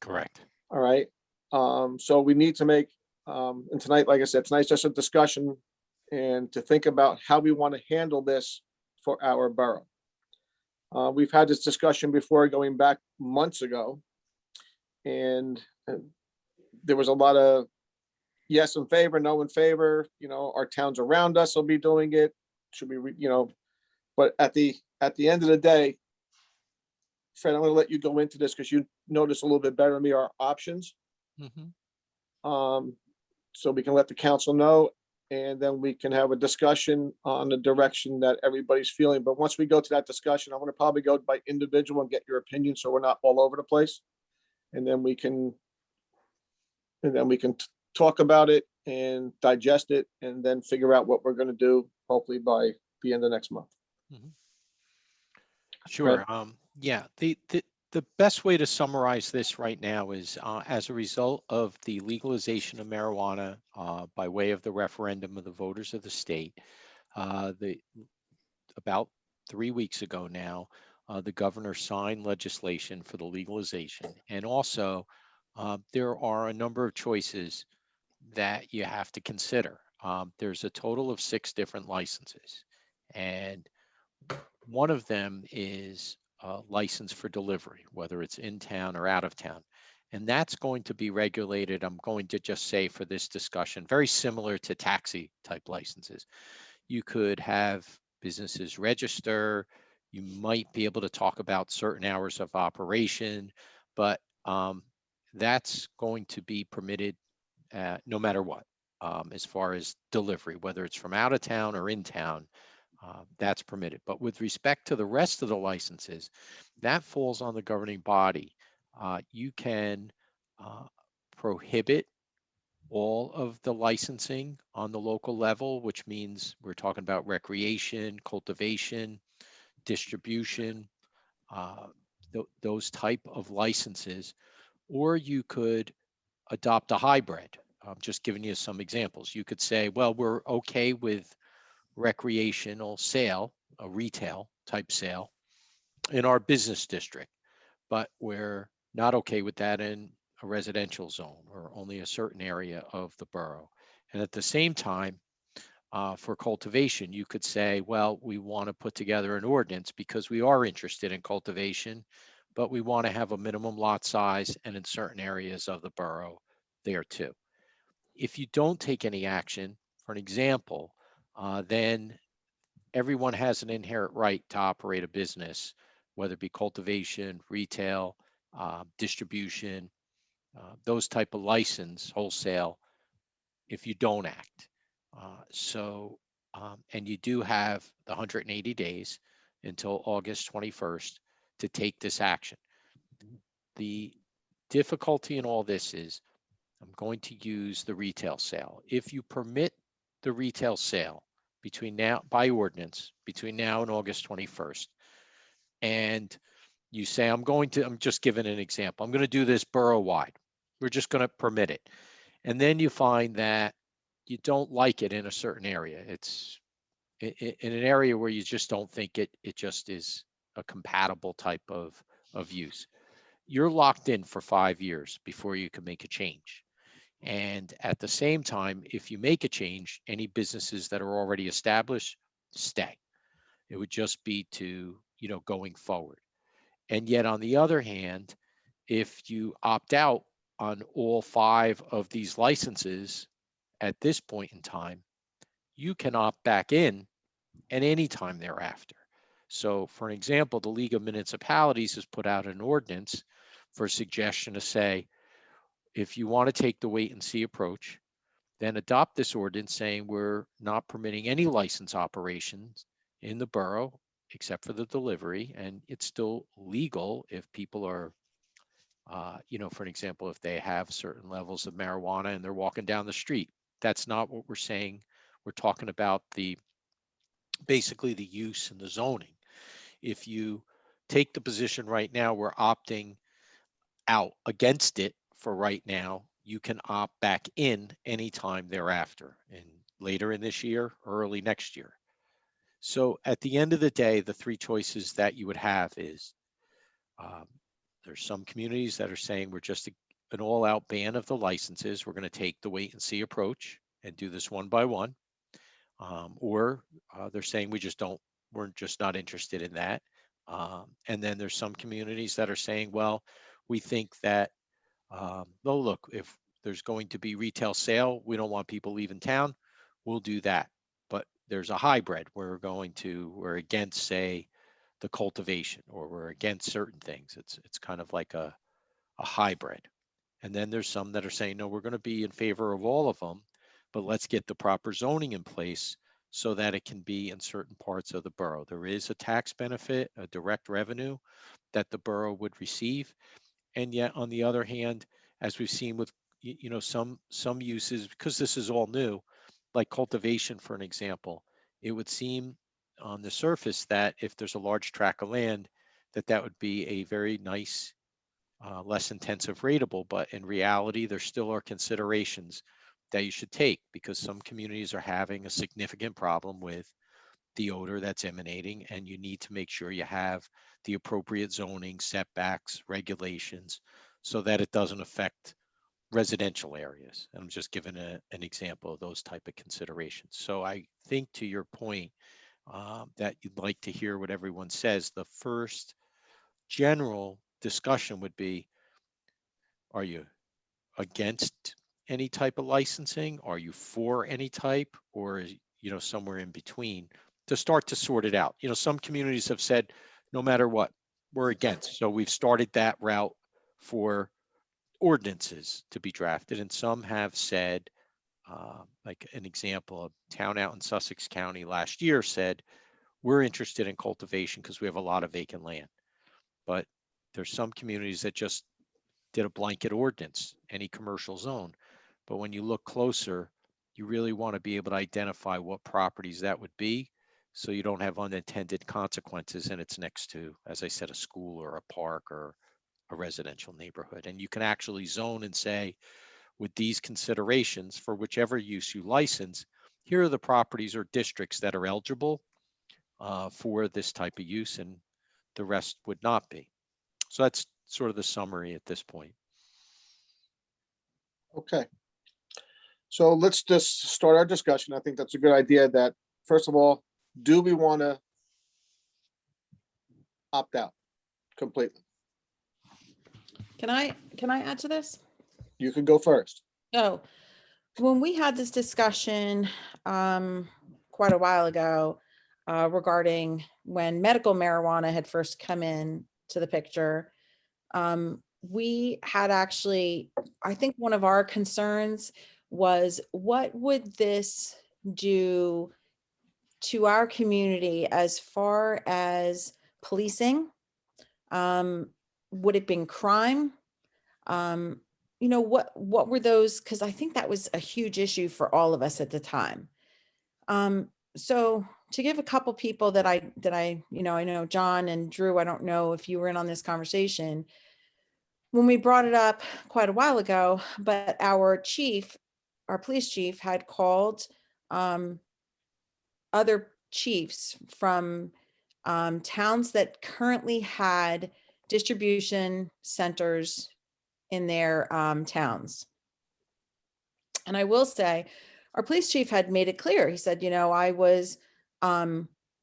Correct. All right. So we need to make, and tonight, like I said, tonight's just a discussion and to think about how we want to handle this for our borough. We've had this discussion before going back months ago. And there was a lot of yes in favor, no in favor, our towns around us will be doing it. Should we, but at the end of the day, Fred, I'm going to let you go into this because you notice a little bit better than me our options. Mhm. So we can let the council know, and then we can have a discussion on the direction that everybody's feeling. But once we go to that discussion, I'm going to probably go by individual and get your opinion, so we're not all over the place. And then we can talk about it and digest it, and then figure out what we're going to do, hopefully by the end of next month. Sure. Yeah, the best way to summarize this right now is as a result of the legalization of marijuana by way of the referendum of the voters of the state, about 3 weeks ago now, the governor signed legislation for the legalization. And also, there are a number of choices that you have to consider. There's a total of 6 different licenses, and one of them is a license for delivery, whether it's in town or out of town. And that's going to be regulated, I'm going to just say for this discussion, very similar to taxi type licenses. You could have businesses register, you might be able to talk about certain hours of operation, but that's going to be permitted no matter what, as far as delivery, whether it's from out of town or in town. That's permitted. But with respect to the rest of the licenses, that falls on the governing body. You can prohibit all of the licensing on the local level, which means we're talking about recreation, cultivation, distribution, those type of licenses, or you could adopt a hybrid. I'm just giving you some examples. You could say, well, we're okay with recreational sale, a retail type sale in our business district, but we're not okay with that in a residential zone or only a certain area of the borough. And at the same time, for cultivation, you could say, well, we want to put together an ordinance because we are interested in cultivation, but we want to have a minimum lot size and in certain areas of the borough there too. If you don't take any action, for an example, then everyone has an inherent right to operate a business, whether it be cultivation, retail, distribution, those type of license, wholesale, if you don't act. And you do have the 180 days until August 21st to take this action. The difficulty in all this is I'm going to use the retail sale. If you permit the retail sale between now, by ordinance, between now and August 21st, and you say, I'm just giving an example, I'm going to do this borough-wide. We're just going to permit it. And then you find that you don't like it in a certain area. It's in an area where you just don't think it just is a compatible type of use. You're locked in for 5 years before you can make a change. And at the same time, if you make a change, any businesses that are already established, stay. It would just be to, going forward. And yet on the other hand, if you opt out on all 5 of these licenses at this point in time, you can opt back in at any time thereafter. So for an example, the League of Municipalities has put out an ordinance for a suggestion to say, if you want to take the wait and see approach, then adopt this ordinance saying we're not permitting any license operations in the borough except for the delivery, and it's still legal if people are, for an example, if they have certain levels of marijuana and they're walking down the street. That's not what we're saying. We're talking about basically the use and the zoning. If you take the position right now, we're opting out against it for right now, you can opt back in anytime thereafter, and later in this year, or early next year. So at the end of the day, the three choices that you would have is there's some communities that are saying we're just an all-out ban of the licenses. We're going to take the wait and see approach and do this one by one. Or they're saying we're just not interested in that. And then there's some communities that are saying, well, we think that, look, if there's going to be retail sale, we don't want people leaving town, we'll do that. But there's a hybrid where we're against, say, the cultivation, or we're against certain things. It's kind of like a hybrid. And then there's some that are saying, no, we're going to be in favor of all of them, but let's get the proper zoning in place so that it can be in certain parts of the borough. There is a tax benefit, a direct revenue that the borough would receive. And yet, on the other hand, as we've seen with, some uses, because this is all new, like cultivation, for an example, it would seem on the surface that if there's a large tract of land, that would be a very nice, less intensive rateable, but in reality, there still are considerations that you should take, because some communities are having a significant problem with the odor that's emanating, and you need to make sure you have the appropriate zoning, setbacks, regulations, so that it doesn't affect residential areas. And I'm just giving an example of those type of considerations. So I think, to your point, that you'd like to hear what everyone says, the first general discussion would be, are you against any type of licensing? Are you for any type, or somewhere in between, to start to sort it out? Some communities have said, no matter what, we're against. So we've started that route for ordinances to be drafted, and some have said, like an example, a town out in Sussex County last year said, we're interested in cultivation because we have a lot of vacant land. But there's some communities that just did a blanket ordinance, any commercial zone. But when you look closer, you really want to be able to identify what properties that would be, so you don't have unintended consequences and it's next to, as I said, a school or a park or a residential neighborhood. And you can actually zone and say, with these considerations, for whichever use you license, here are the properties or districts that are eligible for this type of use, and the rest would not be. So that's sort of the summary at this point. Okay. So let's just start our discussion. I think that's a good idea. That, first of all, do we want to opt out completely? Can I add to this? You can go first. Oh, when we had this discussion quite a while ago regarding when medical marijuana had first come in to the picture, we had actually, I think one of our concerns was, what would this do to our community as far as policing? Would it bring crime? What were those? Because I think that was a huge issue for all of us at the time. So to give a couple people that I know John and Drew, I don't know if you were in on this conversation when we brought it up quite a while ago, but our police chief had called other chiefs from towns that currently had distribution centers in their towns. And I will say, our police chief had made it clear. He said, I was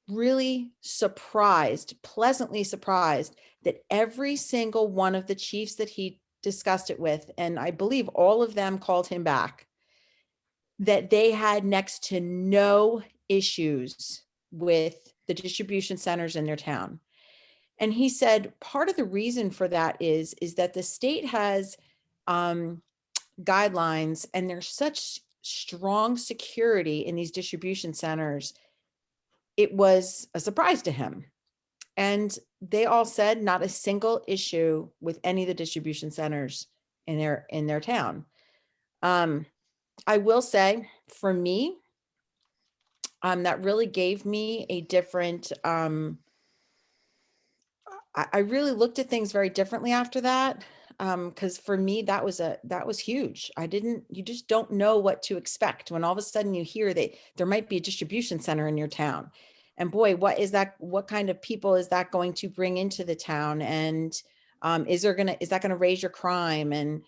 really surprised, pleasantly surprised, that every single one of the chiefs that he discussed it with, and I believe all of them called him back, that they had next to no issues with the distribution centers in their town. And he said part of the reason for that is that the state has guidelines, and there's such strong security in these distribution centers. It was a surprise to him. And they all said not a single issue with any of the distribution centers in their town. I will say, for me, that really gave me a different, I really looked at things very differently after that. Because for me, that was huge. You just don't know what to expect when all of a sudden you hear that there might be a distribution center in your town. And boy, what kind of people is that going to bring into the town? And is that gonna raise your crime? And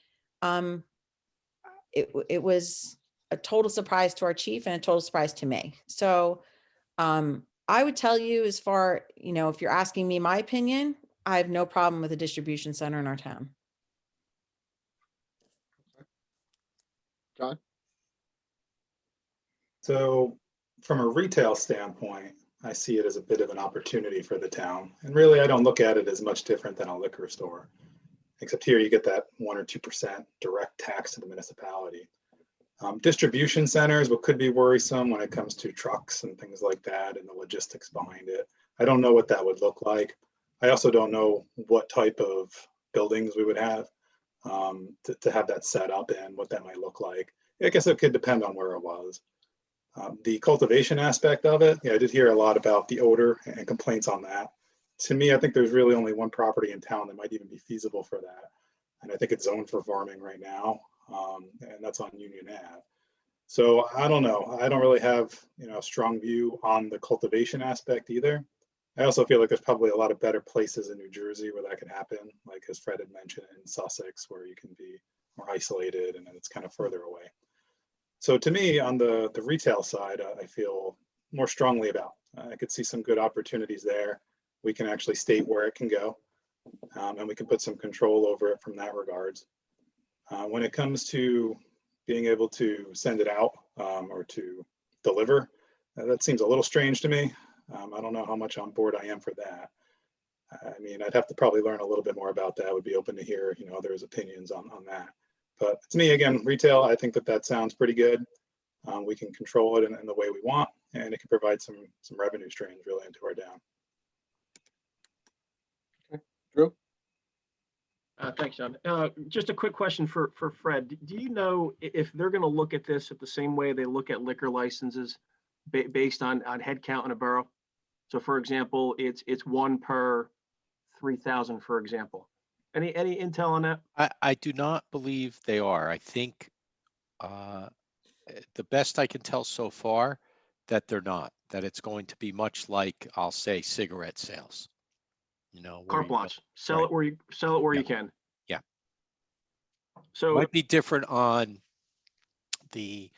it was a total surprise to our chief and a total surprise to me. So I would tell you, as far, if you're asking me my opinion, I have no problem with a distribution center in our town. John? So from a retail standpoint, I see it as a bit of an opportunity for the town. And really, I don't look at it as much different than a liquor store, except here you get that 1 or 2% direct tax to the municipality. Distribution centers, what could be worrisome when it comes to trucks and things like that and the logistics behind it. I don't know what that would look like. I also don't know what type of buildings we would have to have that set up and what that might look like. I guess it could depend on where it was. The cultivation aspect of it, yeah, I did hear a lot about the odor and complaints on that. To me, I think there's really only one property in town that might even be feasible for that. And I think it's zoned for farming right now. And that's on Union Ave. So I don't know. I don't really have, a strong view on the cultivation aspect either. I also feel like there's probably a lot of better places in New Jersey where that could happen, like as Fred had mentioned, in Sussex, where you can be more isolated and then it's kind of further away. So to me, on the retail side, I feel more strongly about. I could see some good opportunities there. We can actually state where it can go, and we can put some control over it from that regards. When it comes to being able to send it out or to deliver, that seems a little strange to me. I don't know how much on board I am for that. I mean, I'd have to probably learn a little bit more about that. I would be open to hear, others' opinions on that. But to me, again, retail, I think that sounds pretty good. We can control it in the way we want, and it can provide some revenue streams really into our town. Okay, Drew? Thanks, John. Just a quick question for Fred. Do you know if they're going to look at this at the same way they look at liquor licenses based on head count in a borough? So for example, it's 1 per 3,000, for example. Any intel on that? I do not believe they are. I think the best I can tell so far that they're not, that it's going to be much like, I'll say, cigarette sales. Where Carte you go- blanche. Sell right. it where Yeah. you can. Yeah. So Might be different on the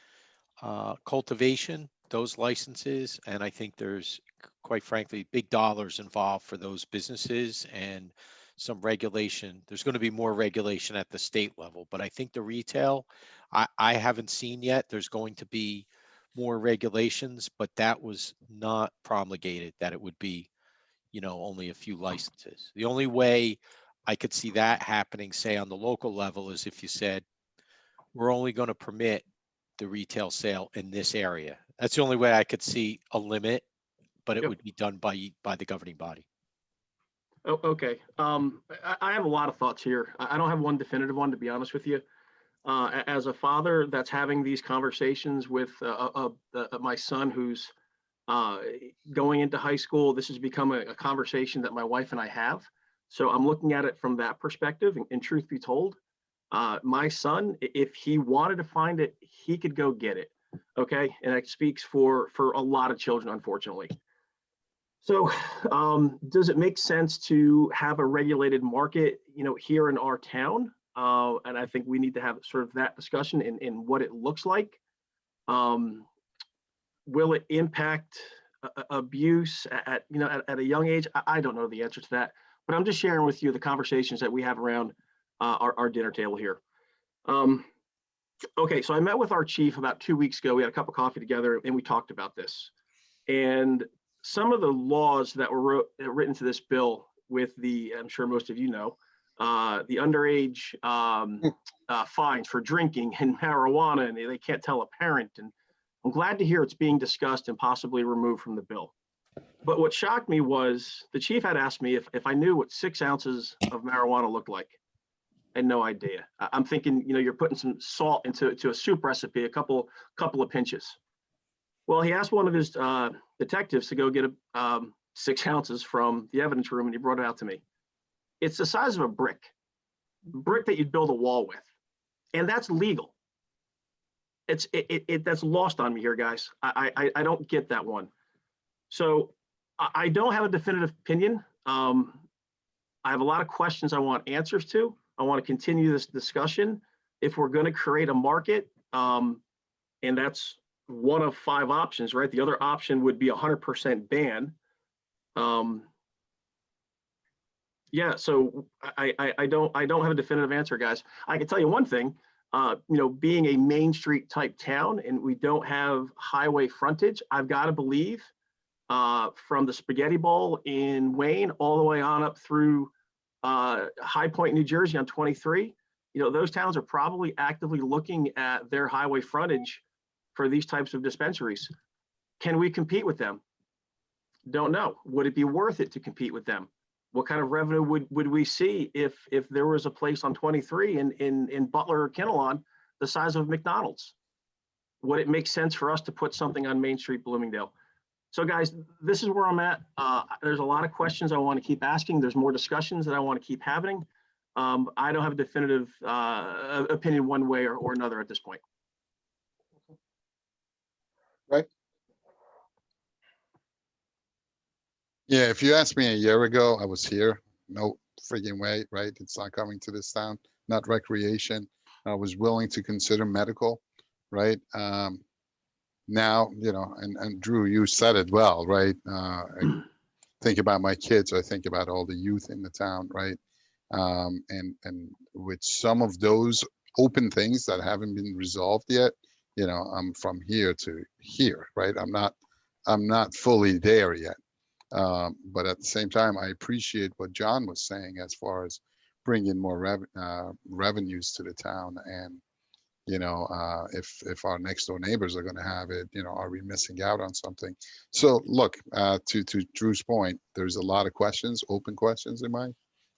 cultivation, those licenses, and I think there's, quite frankly, big dollars involved for those businesses and some regulation. There's going to be more regulation at the state level, but I think the retail, I haven't seen yet. There's going to be more regulations, but that was not promulgated that it would be, only a few licenses. The only way I could see that happening, say on the local level, is if you said, we're only going to permit the retail sale in this area. That's the only way I could see a limit, but it Yep. would be done by the governing body. Oh, okay. I have a lot of thoughts here. I don't have one definitive one, to be honest with you. As a father that's having these conversations with my son who's going into high school, this has become a conversation that my wife and I have. So I'm looking at it from that perspective. And truth be told, my son, if he wanted to find it, he could go get it. Okay. And that speaks for a lot of children, unfortunately. So does it make sense to have a regulated market, here in our town? And I think we need to have sort of that discussion in what it looks like. Will it impact abuse at a young age? I don't know the answer to that, but I'm just sharing with you the conversations that we have around our dinner table here. Okay, so I met with our chief about 2 weeks ago. We had a cup of coffee together and we talked about this. And some of the laws that were written to this bill with I'm sure most of you know, the underage fines for drinking and marijuana, and they can't tell a parent. And I'm glad to hear it's being discussed and possibly removed from the bill. But what shocked me was the chief had asked me if I knew what 6 ounces of marijuana looked like. I had no idea. I'm thinking, you're putting some salt into a soup recipe, a couple of pinches. Well, he asked one of his detectives to go get 6 ounces from the evidence room, and he brought it out to me. It's the size of a brick that you'd build a wall with, and that's legal. That's lost on me here, guys. I don't get that one. So I don't have a definitive opinion. I have a lot of questions I want answers to. I want to continue this discussion. If we're going to create a market, and that's one of 5 options, right? The other option would be 100% ban. Yeah, so I don't have a definitive answer, guys. I can tell you one thing, being a Main Street type town and we don't have highway frontage, I've got to believe from the Spaghetti Bowl in Wayne all the way on up through High Point, New Jersey on 23, those towns are probably actively looking at their highway frontage for these types of dispensaries. Can we compete with them? Don't know. Would it be worth it to compete with them? What kind of revenue would we see if there was a place on 23 in Butler or Kinnelon the size of McDonald's? Would it make sense for us to put something on Main Street, Bloomingdale? So guys, this is where I'm at. There's a lot of questions I want to keep asking. There's more discussions that I want to keep having. I don't have a definitive opinion one way or another at this point. Right? Yeah, if you asked me a year ago, I was here. No friggin' way, right? It's not coming to this town, not recreation. I was willing to consider medical, right? Now, and Drew, you said it well, right? I think about my kids, I think about all the youth in the town, right? And with some of those open things that haven't been resolved yet, I'm from here to here, right? I'm not fully there yet. But at the same time, I appreciate what John was saying as far as bringing more revenues to the town. And, if our next door neighbors are going to have it, are we missing out on something? So look, to Drew's point, there's a lot of questions, open questions in my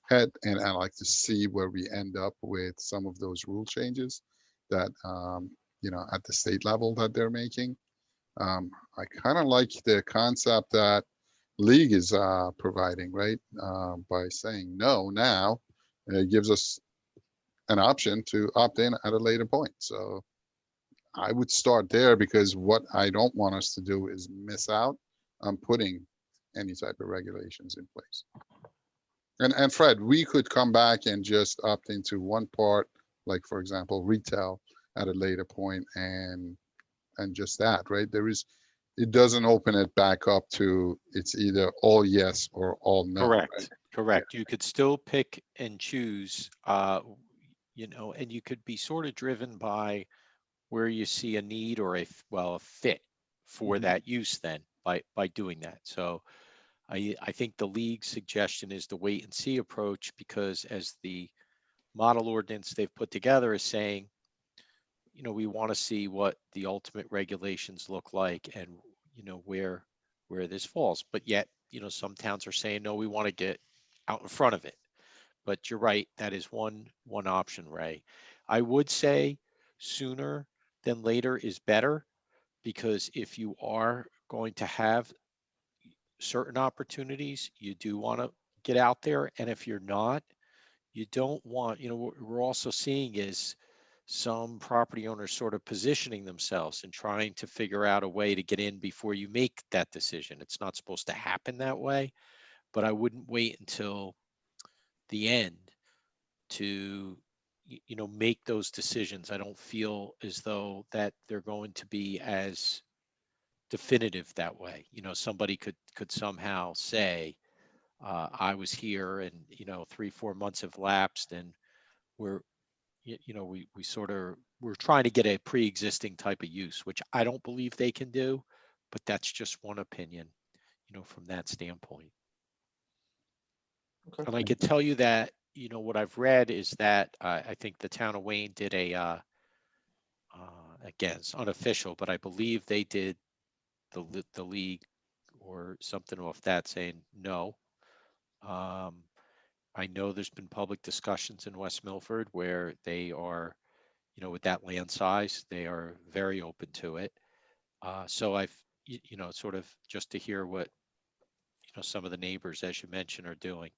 head. And I like to see where we end up with some of those rule changes that, at the state level that they're making. I kind of like the concept that league is providing, right? By saying no now, it gives us an option to opt in at a later point. So I would start there, because what I don't want us to do is miss out on putting any type of regulations in place. And Fred, we could come back and just opt into one part, like for example, retail at a later point, and just that, right? It doesn't open it back up to it's either all yes or all no. Correct, right? correct. You could still pick and choose, and you could be sort of driven by where you see a need or a fit for that use then by doing that. So I think the league suggestion is the wait and see approach, because as the model ordinance they've put together is saying, we want to see what the ultimate regulations look like and, where this falls. But yet, some towns are saying, no, we want to get out in front of it. But you're right, that is one option, Ray. I would say sooner than later is better, because if you are going to have certain opportunities, you do want to get out there. And if you're not, you don't want, what we're also seeing is some property owners sort of positioning themselves and trying to figure out a way to get in before you make that decision. It's not supposed to happen that way, but I wouldn't wait until the end to make those decisions. I don't feel as though that they're going to be as definitive that way. Somebody could somehow say, I was here and 3-4 months have lapsed and we're we're trying to get a pre-existing type of use, which I don't believe they can do, but that's just one opinion, from that standpoint. Okay. And I could tell you that you know, what I've read is that I think the town of Wayne did again, it's unofficial, but I believe they did the league or something off that saying no. I know there's been public discussions in West Milford where they are, you know, with that land size, they are very open to it. So you know, sort of just to hear what, you know, some of the neighbors, as you mentioned, are doing.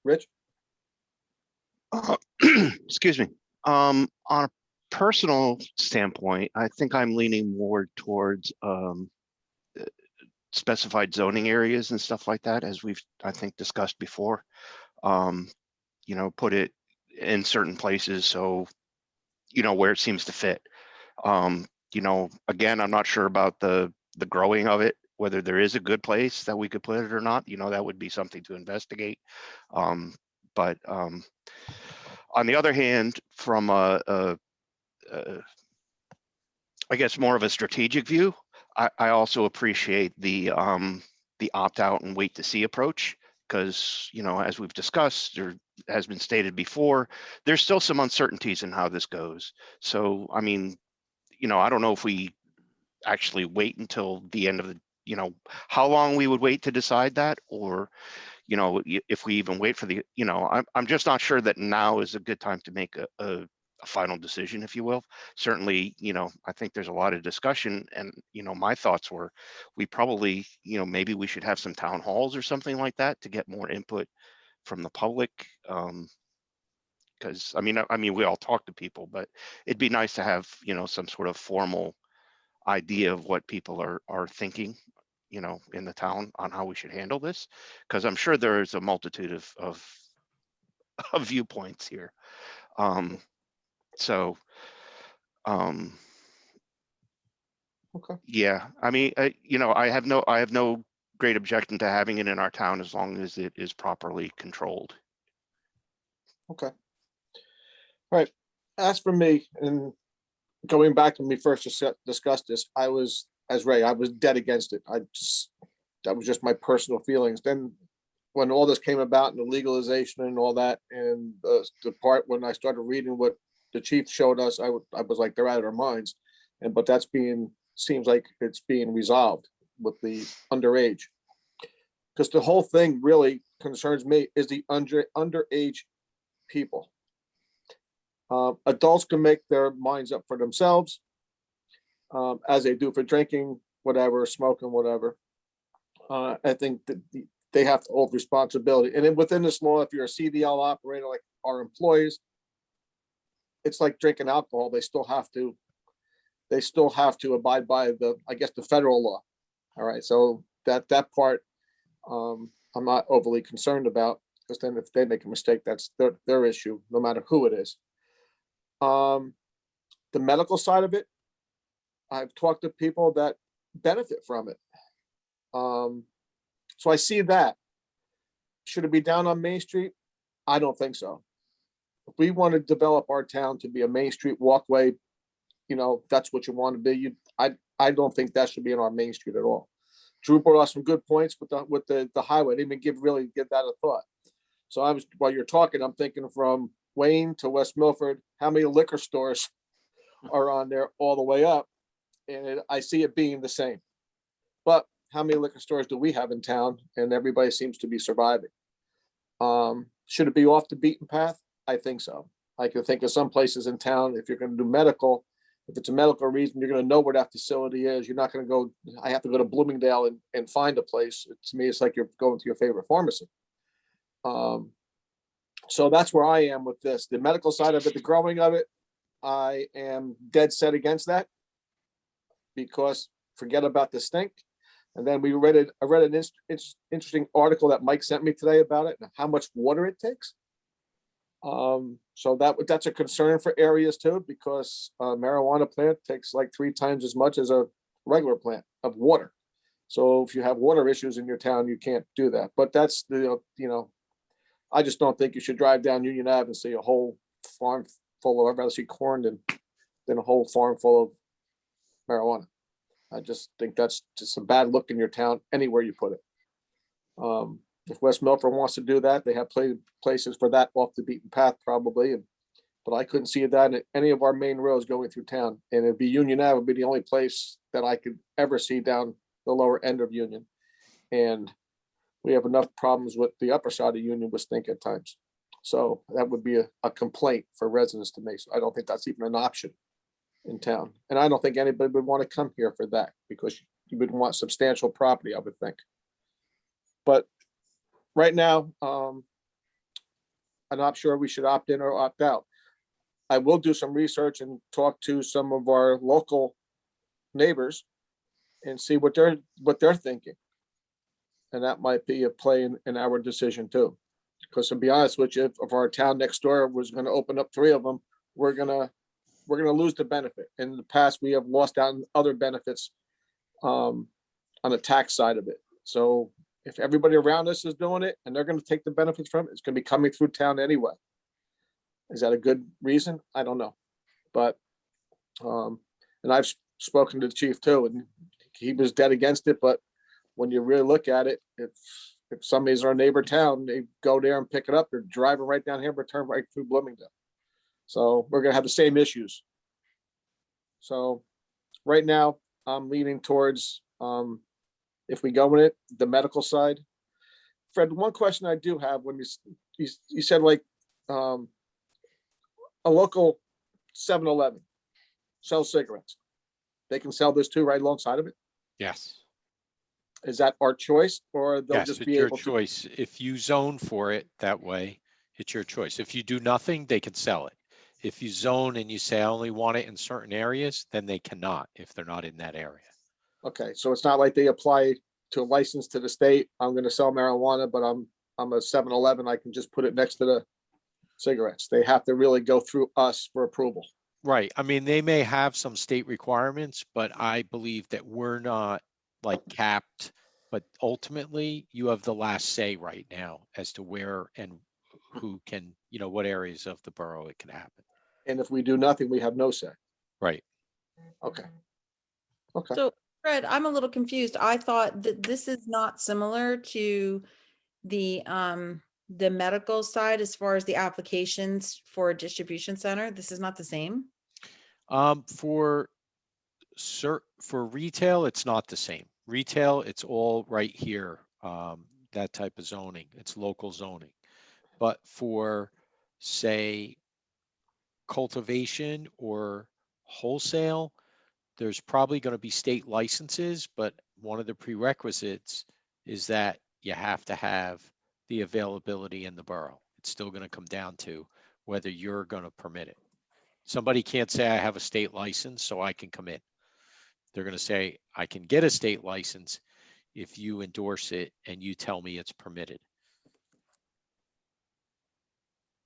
Rich? Excuse me. On a personal standpoint, I think I'm leaning more towards specified zoning areas and stuff like that, as we've, I think, discussed before. You know, put it in certain places so, you know, where it seems to fit. You know, again, I'm not sure about the growing of it, whether there is a good place that we could put it or not. You know, that would be something to investigate. But on the other hand, from I guess more of a strategic view, I also appreciate the opt out and wait to see approach, because, you know, as we've discussed, or has been stated before, there's still some uncertainties in how this goes. So, I mean, you know, I don't know if we actually wait until the end of the, you know, how long we would wait to decide that, or, you know, if we even wait for the, you know, I'm just not sure that now is a good time to make a final decision, if you will. Certainly, you know, I think there's a lot of discussion, and, you know, my thoughts were, we probably, you know, maybe we should have some town halls or something like that to get more input from the public. Because I mean, we all talk to people, but it'd be nice to have, you know, some sort of formal idea of what people are thinking, you know, in the town on how we should handle this, because I'm sure there's a multitude of of viewpoints here. So Okay. yeah, I mean, you know, I have no great objection to having it in our town as long as it is properly controlled. Okay. All right. As for me, and going back when we first discussed this, I was, as Ray, I was dead against it. That was just my personal feelings. Then when all this came about and the legalization and all that, and the part when I started reading what the chief showed us, I was like, they're out of their minds. But that's seems like it's being resolved with the underage. Because the whole thing really concerns me is the underage people. Adults can make their minds up for themselves, as they do for drinking, whatever, smoking, whatever. I think that they have to hold responsibility. And then within this law, if you're a CDL operator, like our employees, it's like drinking alcohol. They still have to abide by I guess, the federal law. All right. So that part, I'm not overly concerned about, because then if they make a mistake, that's their issue, no matter who it is. The medical side of it, I've talked to people that benefit from it. So I see that. Should it be down on Main Street? I don't think so. If we want to develop our town to be a Main Street walkway, you know, that's what you want to be. I don't think that should be in our Main Street at all. Drew brought us some good points with the highway. I didn't even really give that a thought. So while you're talking, I'm thinking from Wayne to West Milford, how many liquor stores are on there all the way up? And I see it being the same. But how many liquor stores do we have in town? And everybody seems to be surviving. Should it be off the beaten path? I think so. I can think of some places in town, if you're going to do medical, if it's a medical reason, you're going to know where that facility is. You're not going to go, I have to go to Bloomingdale and find a place. To me, it's like you're going to your favorite pharmacy. So that's where I am with this. The medical side of it, the growing of it, I am dead set against that, because forget about the stink. And then I read an interesting article that Mike sent me today about it and how much water it takes. So that's a concern for areas too, because a marijuana plant takes like 3 times as much as a regular plant of water. So if you have water issues in your town, you can't do that. But that's I just don't think you should drive down Union Ave and see a whole farm full of, I'd rather see corn than a whole farm full of marijuana. I just think that's just a bad look in your town, anywhere you put it. If West Milford wants to do that, they have places for that off the beaten path probably. But I couldn't see that in any of our main roads going through town. And it'd be Union Ave would be the only place that I could ever see down the lower end of Union. And we have enough problems with the upper side of Union with stink at times. So that would be a complaint for residents to make. So I don't think that's even an option in town. And I don't think anybody would want to come here for that because you would want substantial property, I would think. But right now, I'm not sure we should opt in or opt out. I will do some research and talk to some of our local neighbors and see what they're thinking. And that might be a play in our decision too. Because to be honest with you, if our town next door was going to open up 3 of them, we're gonna lose the benefit. In the past, we have lost out on other benefits on the tax side of it. So if everybody around us is doing it and they're going to take the benefits from it, it's going to be coming through town anyway. Is that a good reason? I don't know. But, and I've spoken to the chief too, and he was dead against it. But when you really look at it, if somebody's our neighbor town, they go there and pick it up. They're driving right down here, return right through Bloomingdale. So we're going to have the same issues. So right now I'm leaning towards, if we go with it, the medical side. Fred, one question I do have when you said like, a local 7-Eleven sells cigarettes. They can sell this too right alongside of it. Yes. Is that our choice or they'll Yes, just it's be your able to? choice. If you zone for it that way, it's your choice. If you do nothing, they can sell it. If you zone and you say, I only want it in certain areas, then they cannot if they're not in that area. Okay, so it's not like they apply to a license to the state. I'm going to sell marijuana, but I'm a 7-Eleven. I can just put it next to the cigarettes. They have to really go through us for approval. Right. I mean, they may have some state requirements, but I believe that we're not like capped. But ultimately, you have the last say right now as to where and who can, what areas of the borough it can happen. And if we do nothing, we have no say. Right. Okay. So Fred, I'm a little confused. I thought that this is not similar to the medical side as far as the applications for a distribution center. This is not the same. For retail, it's not the same. Retail, it's all right here. That type of zoning, it's local zoning. But for, say, cultivation or wholesale, there's probably going to be state licenses, but one of the prerequisites is that you have to have the availability in the borough. It's still going to come down to whether you're going to permit it. Somebody can't say I have a state license, so I can come in. They're going to say I can get a state license if you endorse it and you tell me it's permitted.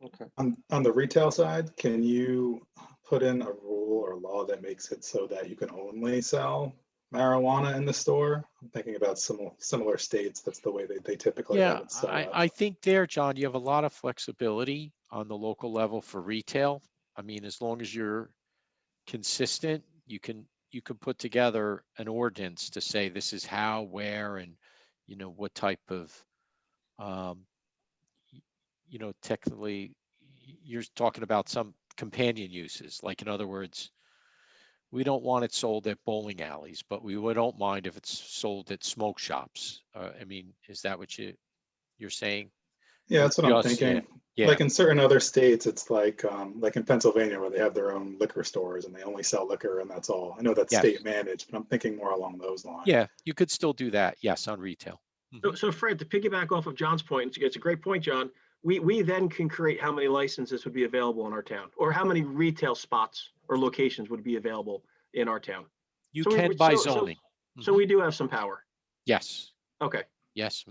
Okay. On the retail side, can you put in a rule or law that makes it so that you can only sell marijuana in the store? I'm thinking about similar states. That's the way they typically have Yeah, it set up. I think there, John, you have a lot of flexibility on the local level for retail. I mean, as long as you're consistent, you can put together an ordinance to say this is how, where, and what type of technically you're talking about some companion uses. Like, in other words, we don't want it sold at bowling alleys, but we don't mind if it's sold at smoke shops. I mean, is that what you're saying? Yeah, that's what I'm thinking. Yeah. Like in certain other states, it's like in Pennsylvania where they have their own liquor stores and they only sell liquor and that's all. I know that's Yes. state managed, but I'm thinking more along those lines. Yeah, you could still do that. Yes, on retail. So Fred, to piggyback off of John's point, it's a great point, John. We then can create how many licenses would be available in our town, or how many retail spots or locations would be available in our town. You So can by zoning. So we do have some power. Yes. Okay. Yes.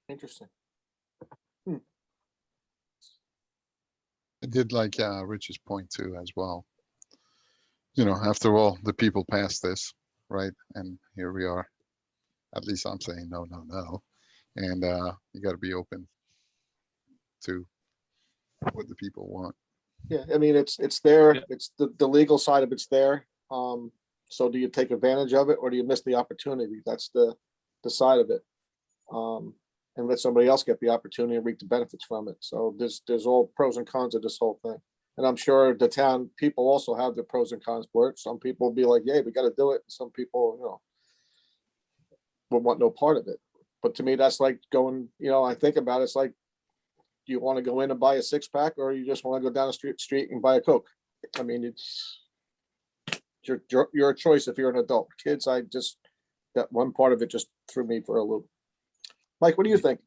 Interesting. I did like Rich's point too as well. After all, the people passed this, right? And here we are. At least I'm saying no. And you got to be open to what the people want. Yeah, I mean, it's there. Yeah. It's the legal side of it's there. So do you take advantage of it or do you miss the opportunity? That's the the side of it. And let somebody else get the opportunity and reap the benefits from it. So there's all pros and cons of this whole thing. And I'm sure the town people also have their pros and cons for it. Some people will be like, yeah, we got to do it. Some people, would want no part of it. But to me, that's like going, I think about it, it's like, you want to go in and buy a 6-pack, or you just want to go down the street and buy a Coke? I mean, it's your choice if you're an adult. Kids, that one part of it just threw me for a loop. Mike, what do you think?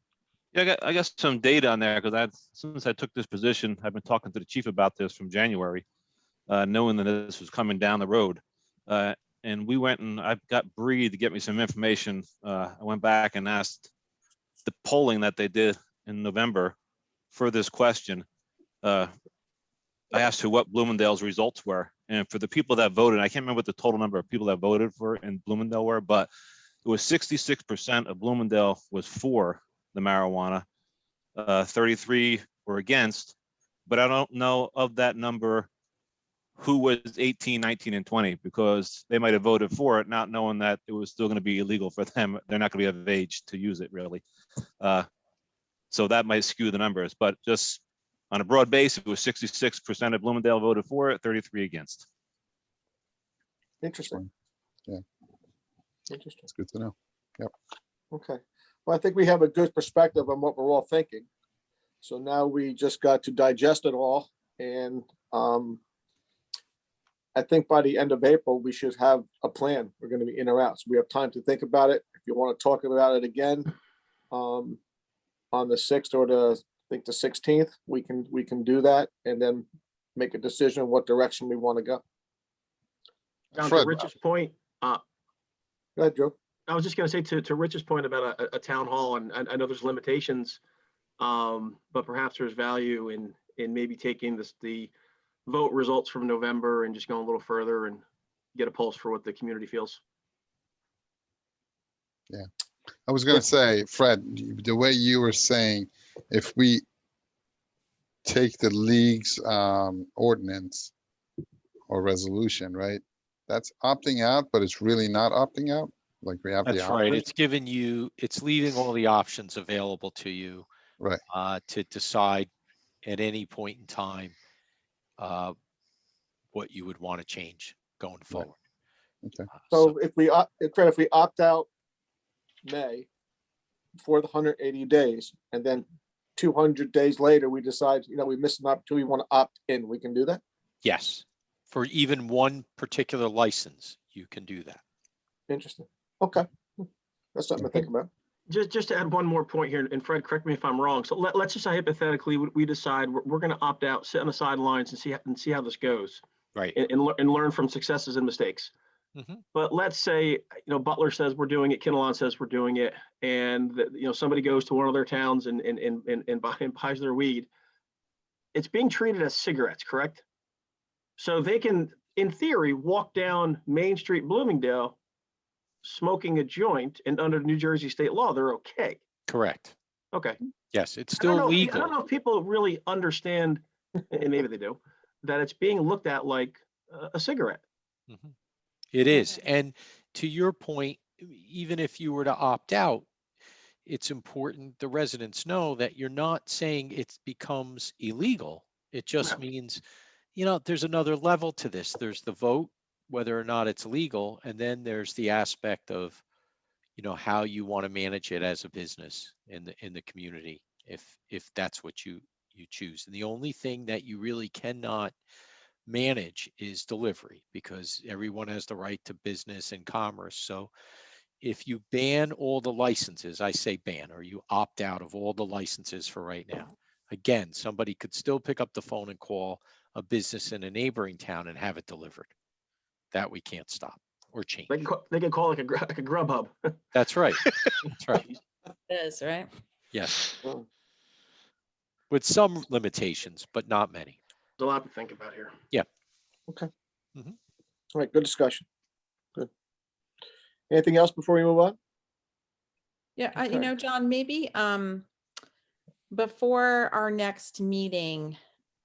Yeah, I got some data on there because since I took this position, I've been talking to the chief about this from January, knowing that this was coming down the road. And we went and I got Bree to get me some information. I went back and asked the polling that they did in November for this question. I asked what Bloomingdale's results were. And for the people that voted, I can't remember what the total number of people that voted for in Bloomingdale were, but it was 66% of Bloomingdale was for the marijuana, 33 were against, but I don't know of that number who was 18, 19, and 20, because they might have voted for it, not knowing that it was still going to be illegal for them. They're not going to be of age to use it, really. So that might skew the numbers, but just on a broad base, it was 66% of Bloomingdale voted for it, 33 against. Interesting. Yeah. Interesting. It's good to know. Yep. Okay. Well, I think we have a good perspective on what we're all thinking. So now we just got to digest it all. And I think by the end of April, we should have a plan. We're going to be in or out. So we have time to think about it. If you want to talk about it again on the 6th or the 16th, we can do that and then make a decision what direction we want to go. Down Fred, to Rich's point, Go ahead, Joe. I was just going to say to Rich's point about a town hall, and I know there's limitations, but perhaps there's value in maybe taking the vote results from November and just going a little further and get a pulse for what the community feels. Yeah, I was going to say, Fred, the way you were saying, if we take the league's ordinance or resolution, right? That's opting out, but it's really not opting out. Like we have the That's right. option. It's giving you, it's leaving all the options available to you. Right. To decide at any point in time what you would want to change going forward. Okay. So if we opt out May for the 180 days, and then 200 days later, we decide, we missed an opportunity, we want to opt in, we can do that? Yes, for even one particular license, you can do that. Interesting. Okay. That's something to think about. Just to add one more point here, and Fred, correct me if I'm wrong. So let's just say hypothetically, we decide we're going to opt out, sit on the sidelines and see how this goes. Right. And learn from successes and mistakes. Mm-hmm. But let's say, Butler says we're doing it, Kinnelon says we're doing it, and somebody goes to one of their towns and buys their weed. It's being treated as cigarettes, correct? So they can, in theory, walk down Main Street, Bloomingdale, smoking a joint, and under New Jersey state law, they're okay. Correct. Okay. Yes, it's I don't still know legal. if people really understand, and maybe they do, that it's being looked at like a cigarette. Mm-hmm. It is. And to your point, even if you were to opt out, it's important the residents know that you're not saying it becomes illegal. It just means, there's another level to this. There's the vote, whether or not it's legal, and then there's the aspect of, how you want to manage it as a business in the community, if that's what you choose. And the only thing that you really cannot manage is delivery, because everyone has the right to business and commerce. So if you ban all the licenses, I say ban, or you opt out of all the licenses for right now, again, somebody could still pick up the phone and call a business in a neighboring town and have it delivered. That we can't stop or change. They can call it like a Grubhub. That's right. That's right. It is, right? Yes. Oh. With some limitations, but not many. There's a lot to think about here. Yeah. Okay. Mm-hmm. All right. Good discussion. Good. Anything else before we move on? Yeah, Okay. John, maybe before our next meeting,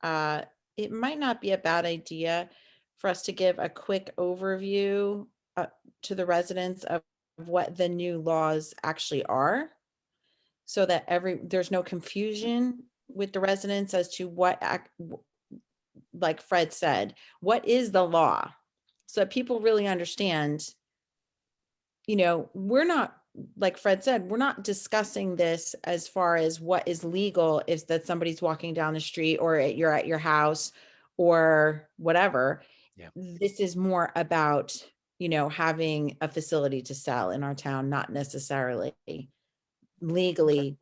it might not be a bad idea for us to give a quick overview to the residents of what the new laws actually are, so that there's no confusion with the residents as to like Fred said, what is the law? So that people really understand, we're not, like Fred said, we're not discussing this as far as what is legal if that somebody's walking down the street or you're at your house or whatever. Yeah. This is more about, having a facility to sell in our town, not necessarily legally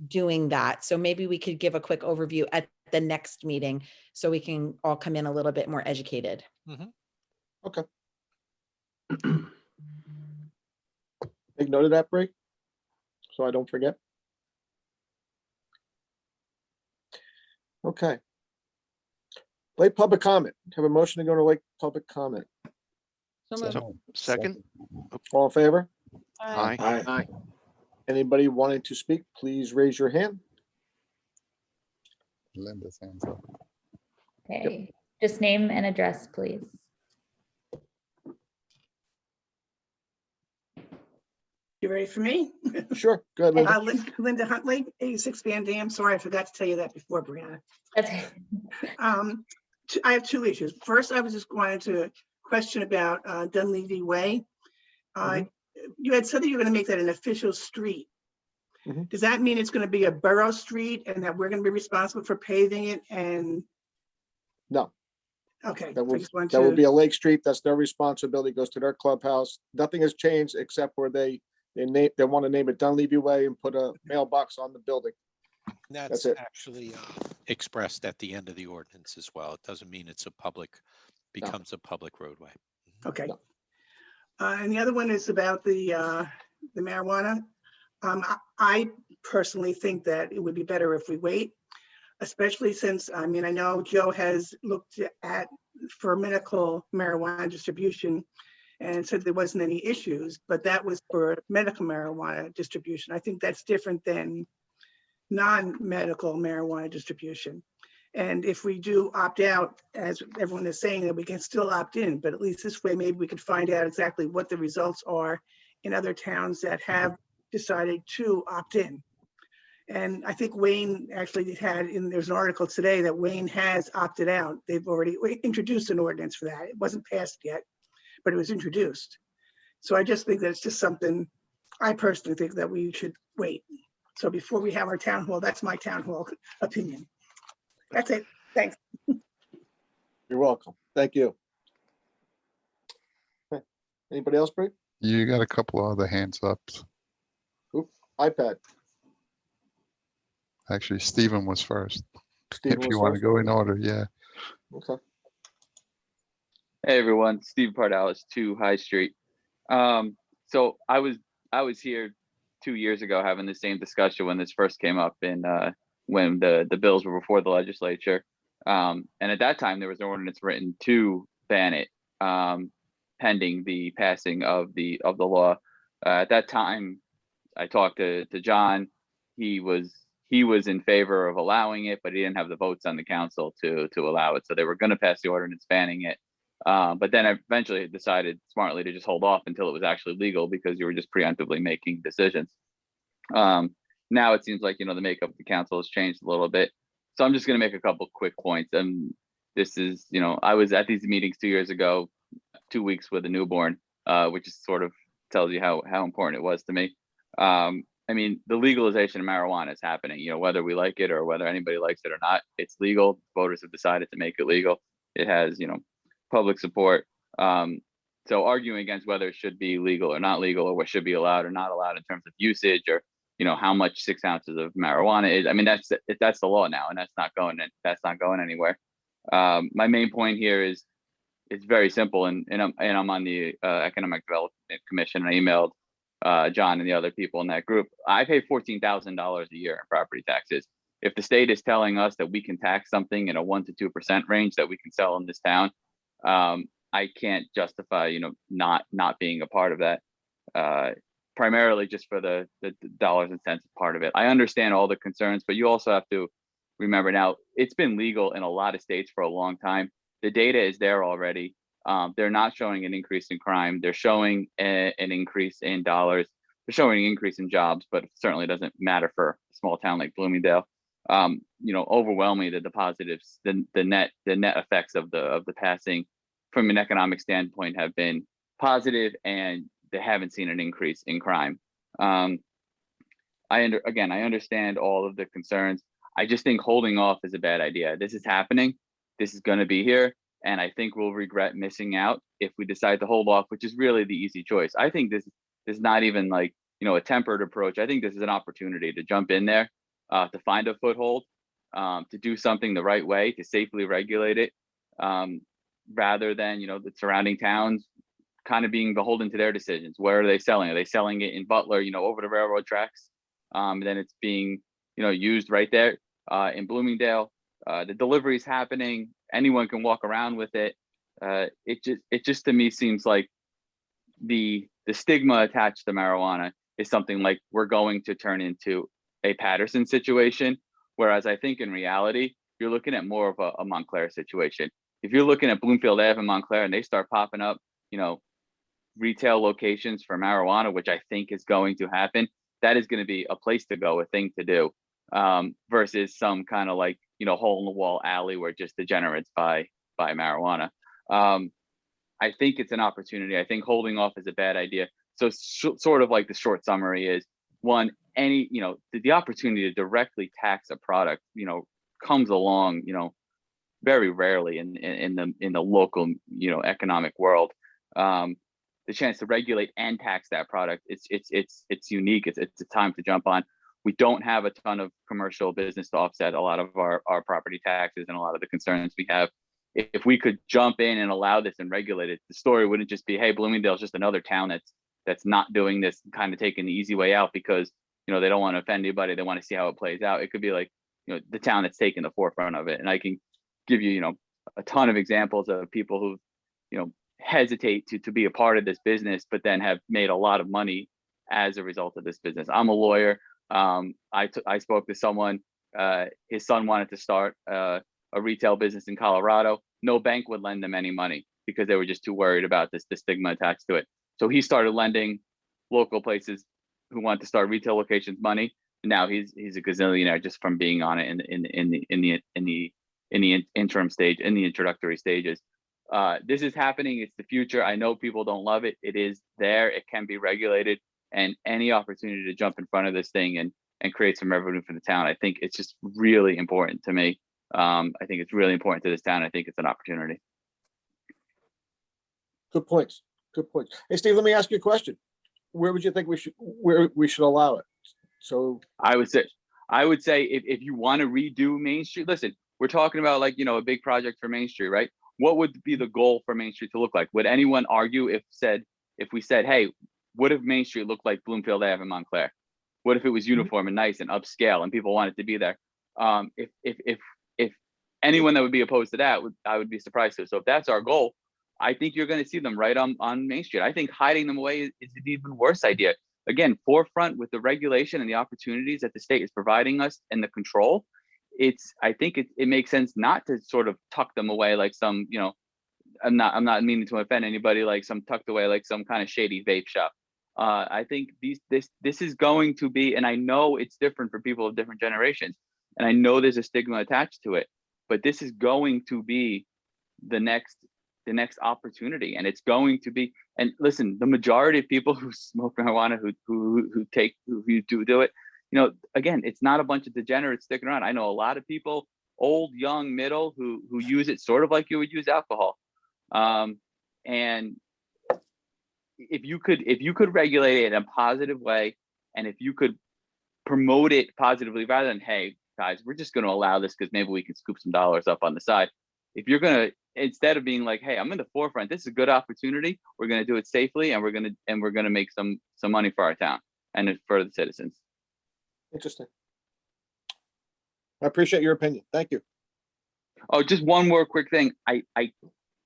doing that. So maybe we could give a quick overview at the next meeting so we can all come in a little bit more educated. Okay. Make note of that, Bree, so I don't forget. Okay. Late public comment. Have a motion to go to late public comment. So moved. So, second? All in favor? Aye. Aye. Anybody wanting to speak, please raise your hand. Linda's hands up. Okay, just name and address, please. You ready for me? Sure, go ahead, Linda. Linda Huntley, 86 Van Dam. Sorry, I forgot to tell you that before, Brianna. Okay. I have two issues. First, I was just wanting to question about Dunleavy Way. You had said that you were going to make that an official street. Mhm. Does that mean it's going to be a borough street and that we're going to be responsible for paving it? And No, okay, that I will, just wanted that will to. be a Lake Street. That's their responsibility. Goes to their clubhouse. Nothing has changed except where they want to name it Dunleavy Way and put a mailbox on the building. That's it. actually expressed at the end of the ordinance as well. It doesn't mean it's becomes a public roadway. Okay. No. And the other one is about the marijuana. I personally think that it would be better if we wait, especially since, I know Joe has looked at for medical marijuana distribution and said there wasn't any issues, but that was for medical marijuana distribution. I think that's different than non-medical marijuana distribution. And if we do opt out, as everyone is saying, that we can still opt in, but at least this way, maybe we could find out exactly what the results are in other towns that have decided to opt in. And I think Wayne actually there's an article today that Wayne has opted out. They've already introduced an ordinance for that. It wasn't passed yet, but it was introduced. So I just think that it's just something, I personally think that we should wait. So before we have our town hall, that's my town hall opinion. That's it. Thanks. You're welcome. Thank you. Okay. Anybody else, Bree? You got a couple other hands up. iPad. Actually, Stephen was first. Stephen If was you want to first? go in order, yeah. Okay. Hey everyone, Steve Pardalis, 2 High Street. So I was here 2 years ago having the same discussion when this first came up and when the bills were before the legislature. And at that time there was an ordinance written to ban it, pending the passing of the law. At that time, I talked to John. He was in favor of allowing it, but he didn't have the votes on the council to allow it. So they were going to pass the ordinance banning it. But then eventually decided smartly to just hold off until it was actually legal because you were just preemptively making decisions. Now it seems like, the makeup of the council has changed a little bit. So I'm just going to make a couple quick points. And this is, I was at these meetings 2 years ago, 2 weeks with a newborn, which is sort of tells you how important it was to me. The legalization of marijuana is happening, whether we like it or whether anybody likes it or not, it's legal. Voters have decided to make it legal. It has, public support. So arguing against whether it should be legal or not legal, or what should be allowed or not allowed in terms of usage, or how much 6 ounces of marijuana is. That's the law now, and that's not going anywhere. My main point here is it's very simple, and I'm on the Economic Development Commission. And I emailed John and the other people in that group. I pay $14,000 a year in property taxes. If the state is telling us that we can tax something in a 1% to 2% range that we can sell in this town, I can't justify, not being a part of that, primarily just for the dollars and cents part of it. I understand all the concerns, but you also have to remember now, it's been legal in a lot of states for a long time. The data is there already. They're not showing an increase in crime. They're showing an increase in dollars. They're showing an increase in jobs, but it certainly doesn't matter for a small town like Bloomingdale. Overwhelmingly the positives, the net effects of the passing from an economic standpoint have been positive, and they haven't seen an increase in crime. I understand all of the concerns. I just think holding off is a bad idea. This is happening. This is going to be here. And I think we'll regret missing out if we decide to hold off, which is really the easy choice. I think this is not even like, a tempered approach. I think this is an opportunity to jump in there, to find a foothold, to do something the right way, to safely regulate it, rather than, the surrounding towns kind of being beholden to their decisions. Where are they selling? Are they selling it in Butler, over the railroad tracks? Then it's being, used right there in Bloomingdale. The delivery is happening. Anyone can walk around with it. It just to me seems like the stigma attached to marijuana is something like we're going to turn into a Patterson situation. Whereas I think in reality, you're looking at more of a Montclair situation. If you're looking at Bloomfield Ave in Montclair and they start popping up, retail locations for marijuana, which I think is going to happen, that is going to be a place to go, a thing to do, versus some kind of like, hole in the wall alley where just degenerates buy marijuana. I think it's an opportunity. I think holding off is a bad idea. So sort of like the short summary is, one, the opportunity to directly tax a product, comes along, very rarely in the local, economic world. The chance to regulate and tax that product, it's unique. It's a time to jump on. We don't have a ton of commercial business to offset a lot of our property taxes and a lot of the concerns we have. If we could jump in and allow this and regulate it, the story wouldn't just be, hey, Bloomingdale's just another town that's not doing this, kind of taking the easy way out because, they don't want to offend anybody. They want to see how it plays out. It could be like, the town that's taking the forefront of it. And I can give you, a ton of examples of people who, hesitate to be a part of this business, but then have made a lot of money as a result of this business. I'm a lawyer. I spoke to someone, his son wanted to start a retail business in Colorado. No bank would lend them any money because they were just too worried about the stigma attached to it. So he started lending local places who want to start retail locations money. And now he's a gazillionaire just from being on it in the interim stage, in the introductory stages. This is happening. It's the future. I know people don't love it. It is there. It can be regulated, and any opportunity to jump in front of this thing and create some revenue for the town, I think it's just really important to me. I think it's really important to this town. I think it's an opportunity. Good points. Good points. Hey, Steve, let me ask you a question. Where would you think we should allow it? So I would say if you want to redo Main Street, listen, we're talking about like, a big project for Main Street, right? What would be the goal for Main Street to look like? Would anyone argue if we said, hey, what if Main Street looked like Bloomfield Ave in Montclair? What if it was uniform and nice and upscale and people wanted to be there? If anyone that would be opposed to that, I would be surprised to. So if that's our goal, I think you're going to see them right on Main Street. I think hiding them away is an even worse idea. Again, forefront with the regulation and the opportunities that the state is providing us and the control. I think it makes sense not to sort of tuck them away like some, I'm not meaning to offend anybody, like some tucked away like some kind of shady vape shop. I think this is going to be, and I know it's different for people of different generations, and I know there's a stigma attached to it, but this is going to be the next opportunity, and it's going to be. And listen, the majority of people who smoke marijuana, who do it, again, it's not a bunch of degenerates sticking around. I know a lot of people, old, young, middle, who use it sort of like you would use alcohol. And if you could regulate it in a positive way, and if you could promote it positively rather than, hey guys, we're just going to allow this because maybe we can scoop some dollars up on the side. If you're going to, instead of being like, hey, I'm in the forefront, this is a good opportunity, we're going to do it safely, and we're going to make some money for our town and for the citizens. interesting. I appreciate your opinion. Thank you. Oh, just one more quick thing. I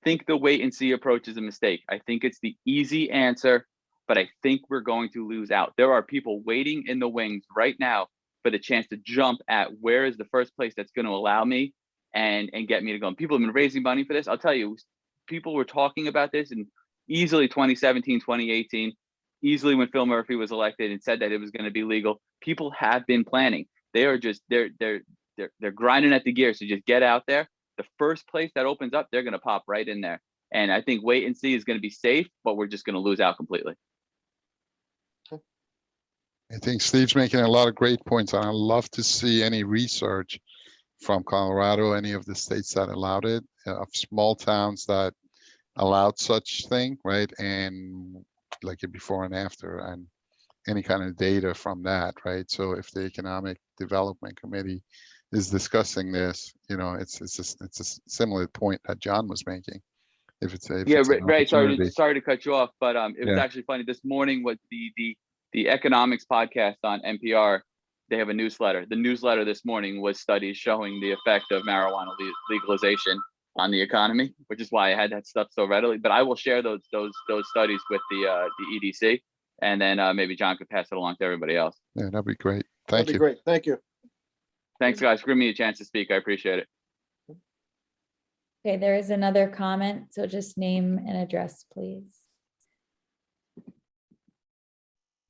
think the wait and see approach is a mistake. I think it's the easy answer, but I think we're going to lose out. There are people waiting in the wings right now for the chance to jump at where is the first place that's going to allow me and get me to go. And people have been raising money for this. I'll tell you, people were talking about this in easily 2017, 2018, easily when Phil Murphy was elected and said that it was going to be legal. People have been planning. They are just, they're grinding at the gears to just get out there. The first place that opens up, they're going to pop right in there. And I think wait and see is going to be safe, but we're just going to lose out completely. I think Steve's making a lot of great points, and I'd love to see any research from Colorado, any of the states that allowed it, of small towns that allowed such thing, right? And like a before and after, and any kind of data from that, right? So if the Economic Development Committee is discussing this, it's a similar point that John was making. If it's an Ray, opportunity. sorry to cut you off, but it was Yeah. actually funny. This morning was the economics podcast on NPR. They have a newsletter. The newsletter this morning was studies showing the effect of marijuana legalization on the economy, which is why I had that stuff so readily. But I will share those studies with the EDC, and then maybe John could pass it along to everybody else. Yeah, that'd be great. That'd Thank be you. great. Thank you. Thanks, guys, for giving me a chance to speak. I appreciate it. Okay, there is another comment, so just name and address, please.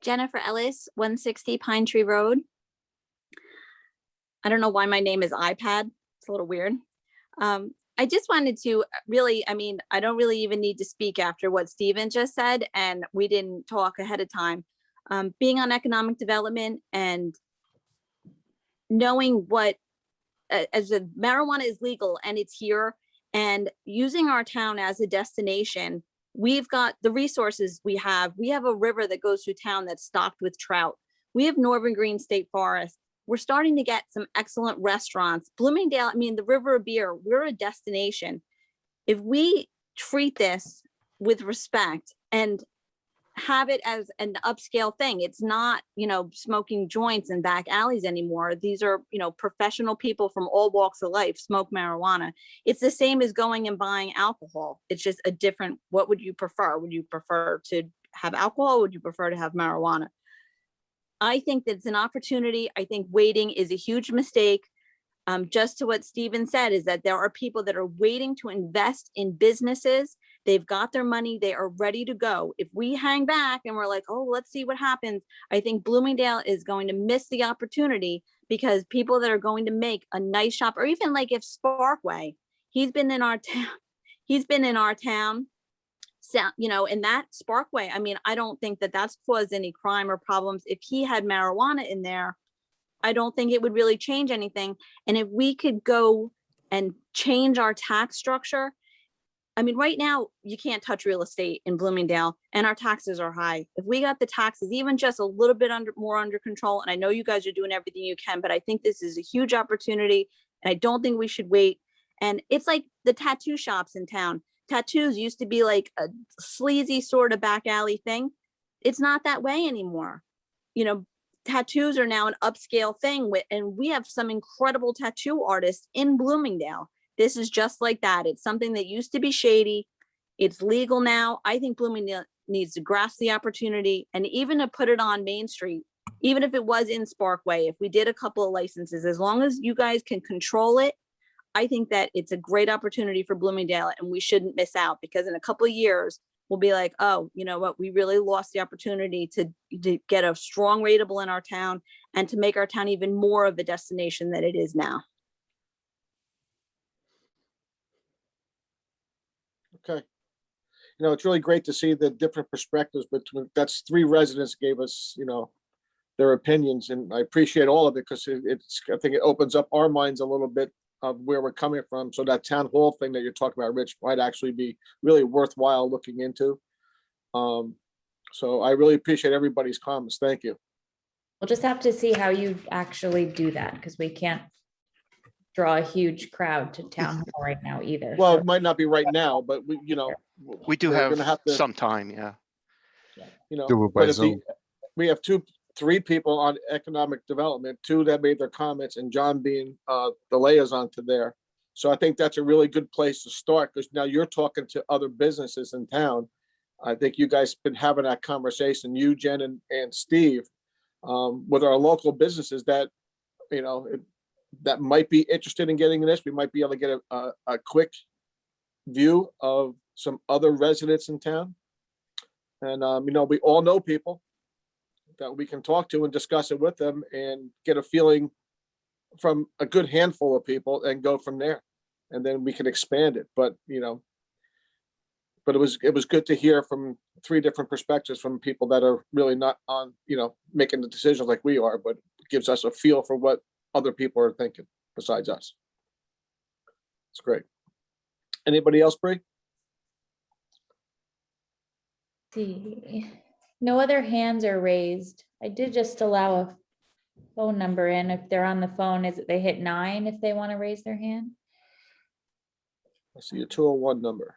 Jennifer Ellis, 160 Pine Tree Road. I don't know why my name is iPad. It's a little weird. I just wanted to really, I don't really even need to speak after what Steven just said, and we didn't talk ahead of time. Being on economic development and knowing what, as the marijuana is legal and it's here, and using our town as a destination, we've got the resources we have. We have a river that goes through town that's stocked with trout. We have Northern Green State Forest. We're starting to get some excellent restaurants. Bloomingdale, the River of Beer, we're a destination. If we treat this with respect and have it as an upscale thing, it's not, smoking joints in back alleys anymore. These are, professional people from all walks of life smoke marijuana. It's the same as going and buying alcohol. It's just a different, what would you prefer? Would you prefer to have alcohol? Would you prefer to have marijuana? I think that's an opportunity. I think waiting is a huge mistake. Just to what Steven said, is that there are people that are waiting to invest in businesses. They've got their money. They are ready to go. If we hang back and we're like, oh, let's see what happens, I think Bloomingdale is going to miss the opportunity, because people that are going to make a nice shop, or even like if Sparkway, he's been in our town. So, in that Sparkway, I don't think that that's caused any crime or problems. If he had marijuana in there, I don't think it would really change anything. And if we could go and change our tax structure, right now you can't touch real estate in Bloomingdale and our taxes are high. If we got the taxes even just a little bit more under control, and I know you guys are doing everything you can, but I think this is a huge opportunity and I don't think we should wait. And it's like the tattoo shops in town. Tattoos used to be like a sleazy sort of back alley thing. It's not that way anymore. Tattoos are now an upscale thing, and we have some incredible tattoo artists in Bloomingdale. This is just like that. It's something that used to be shady. It's legal now. I think Bloomingdale needs to grasp the opportunity, and even to put it on Main Street, even if it was in Sparkway, if we did a couple of licenses, as long as you guys can control it, I think that it's a great opportunity for Bloomingdale, and we shouldn't miss out, because in a couple of years, we'll be like, oh, you know what? We really lost the opportunity to get a strong rateable in our town and to make our town even more of a destination that it is now. Okay. It's really great to see the different perspectives between, that's 3 residents gave us, their opinions, and I appreciate all of it, because I think it opens up our minds a little bit of where we're coming from. So that town hall thing that you're talking about, Rich, might actually be really worthwhile looking into. So I really appreciate everybody's comments. Thank you. We'll just have to see how you actually do that, because we can't draw a huge crowd to town hall right now either. Well, So- it might not be right now, but we do we're have gonna have to- some time, yeah. Do it by but if Zoom. we have 3 people on economic development, 2 that made their comments, and John being the liaison to there. So I think that's a really good place to start, because now you're talking to other businesses in town. I think you guys been having that conversation, you, Jen, and Steve, with our local businesses that, that might be interested in getting this. We might be able to get a quick view of some other residents in town. And, you know, we all know people that we can talk to and discuss it with them and get a feeling from a good handful of people and go from there. And then we can expand it. But, you know, but it was good to hear from 3 different perspectives from people that are really not on, you know, making the decisions like we are, but gives us a feel for what other people are thinking besides us. It's great. Anybody else, Bree? See, no other hands are raised. I did just allow a phone number in. If they're on the phone, is it they hit 9 if they want to raise their hand? I see a 201 number.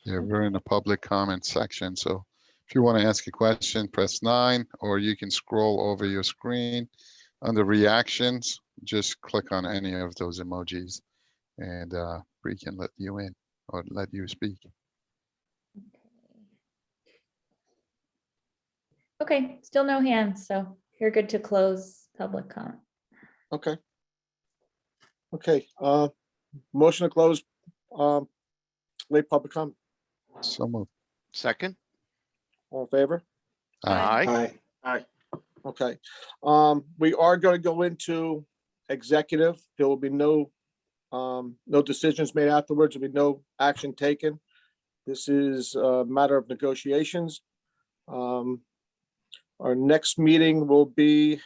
Yeah, we're in the public comment section. So if you want to ask a question, press 9, or you can scroll over your screen under reactions. Just click on any of those emojis and Bree can let you in or let you speak. Okay, still no hands, so you're good to close public comment. Okay. Okay, motion to close, late public comment. So moved. Second? All in favor? Aye. Aye. Okay, we are gonna go into executive. There will be no decisions made afterwards. There'll be no action taken. This is a matter of negotiations. Our next meeting will be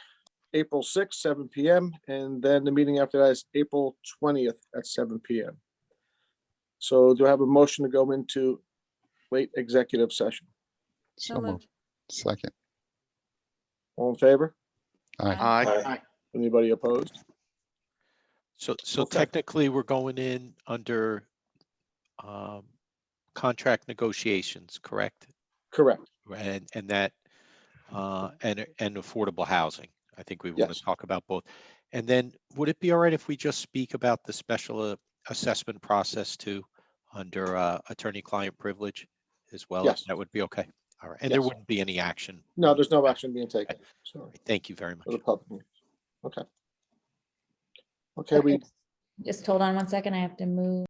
April 6th, 7 PM, and then the meeting after that is April 20th at 7 PM. So do I have a motion to go into late executive session? So So moved. moved. Second. All in favor? Aye. Aye. Anybody opposed? So Okay. technically, we're going in under contract negotiations, correct? Correct. And that, and affordable housing. I think we want Yes. to talk about both. And then would it be all right if we just speak about the special assessment process too, under attorney-client privilege as well? Yes. That would be okay. All right. And there Yes. wouldn't be any action. No, there's no action being taken. All So right, thank you very much. for the public. Meeting. Okay. Okay, we Just hold on one second. I have to move.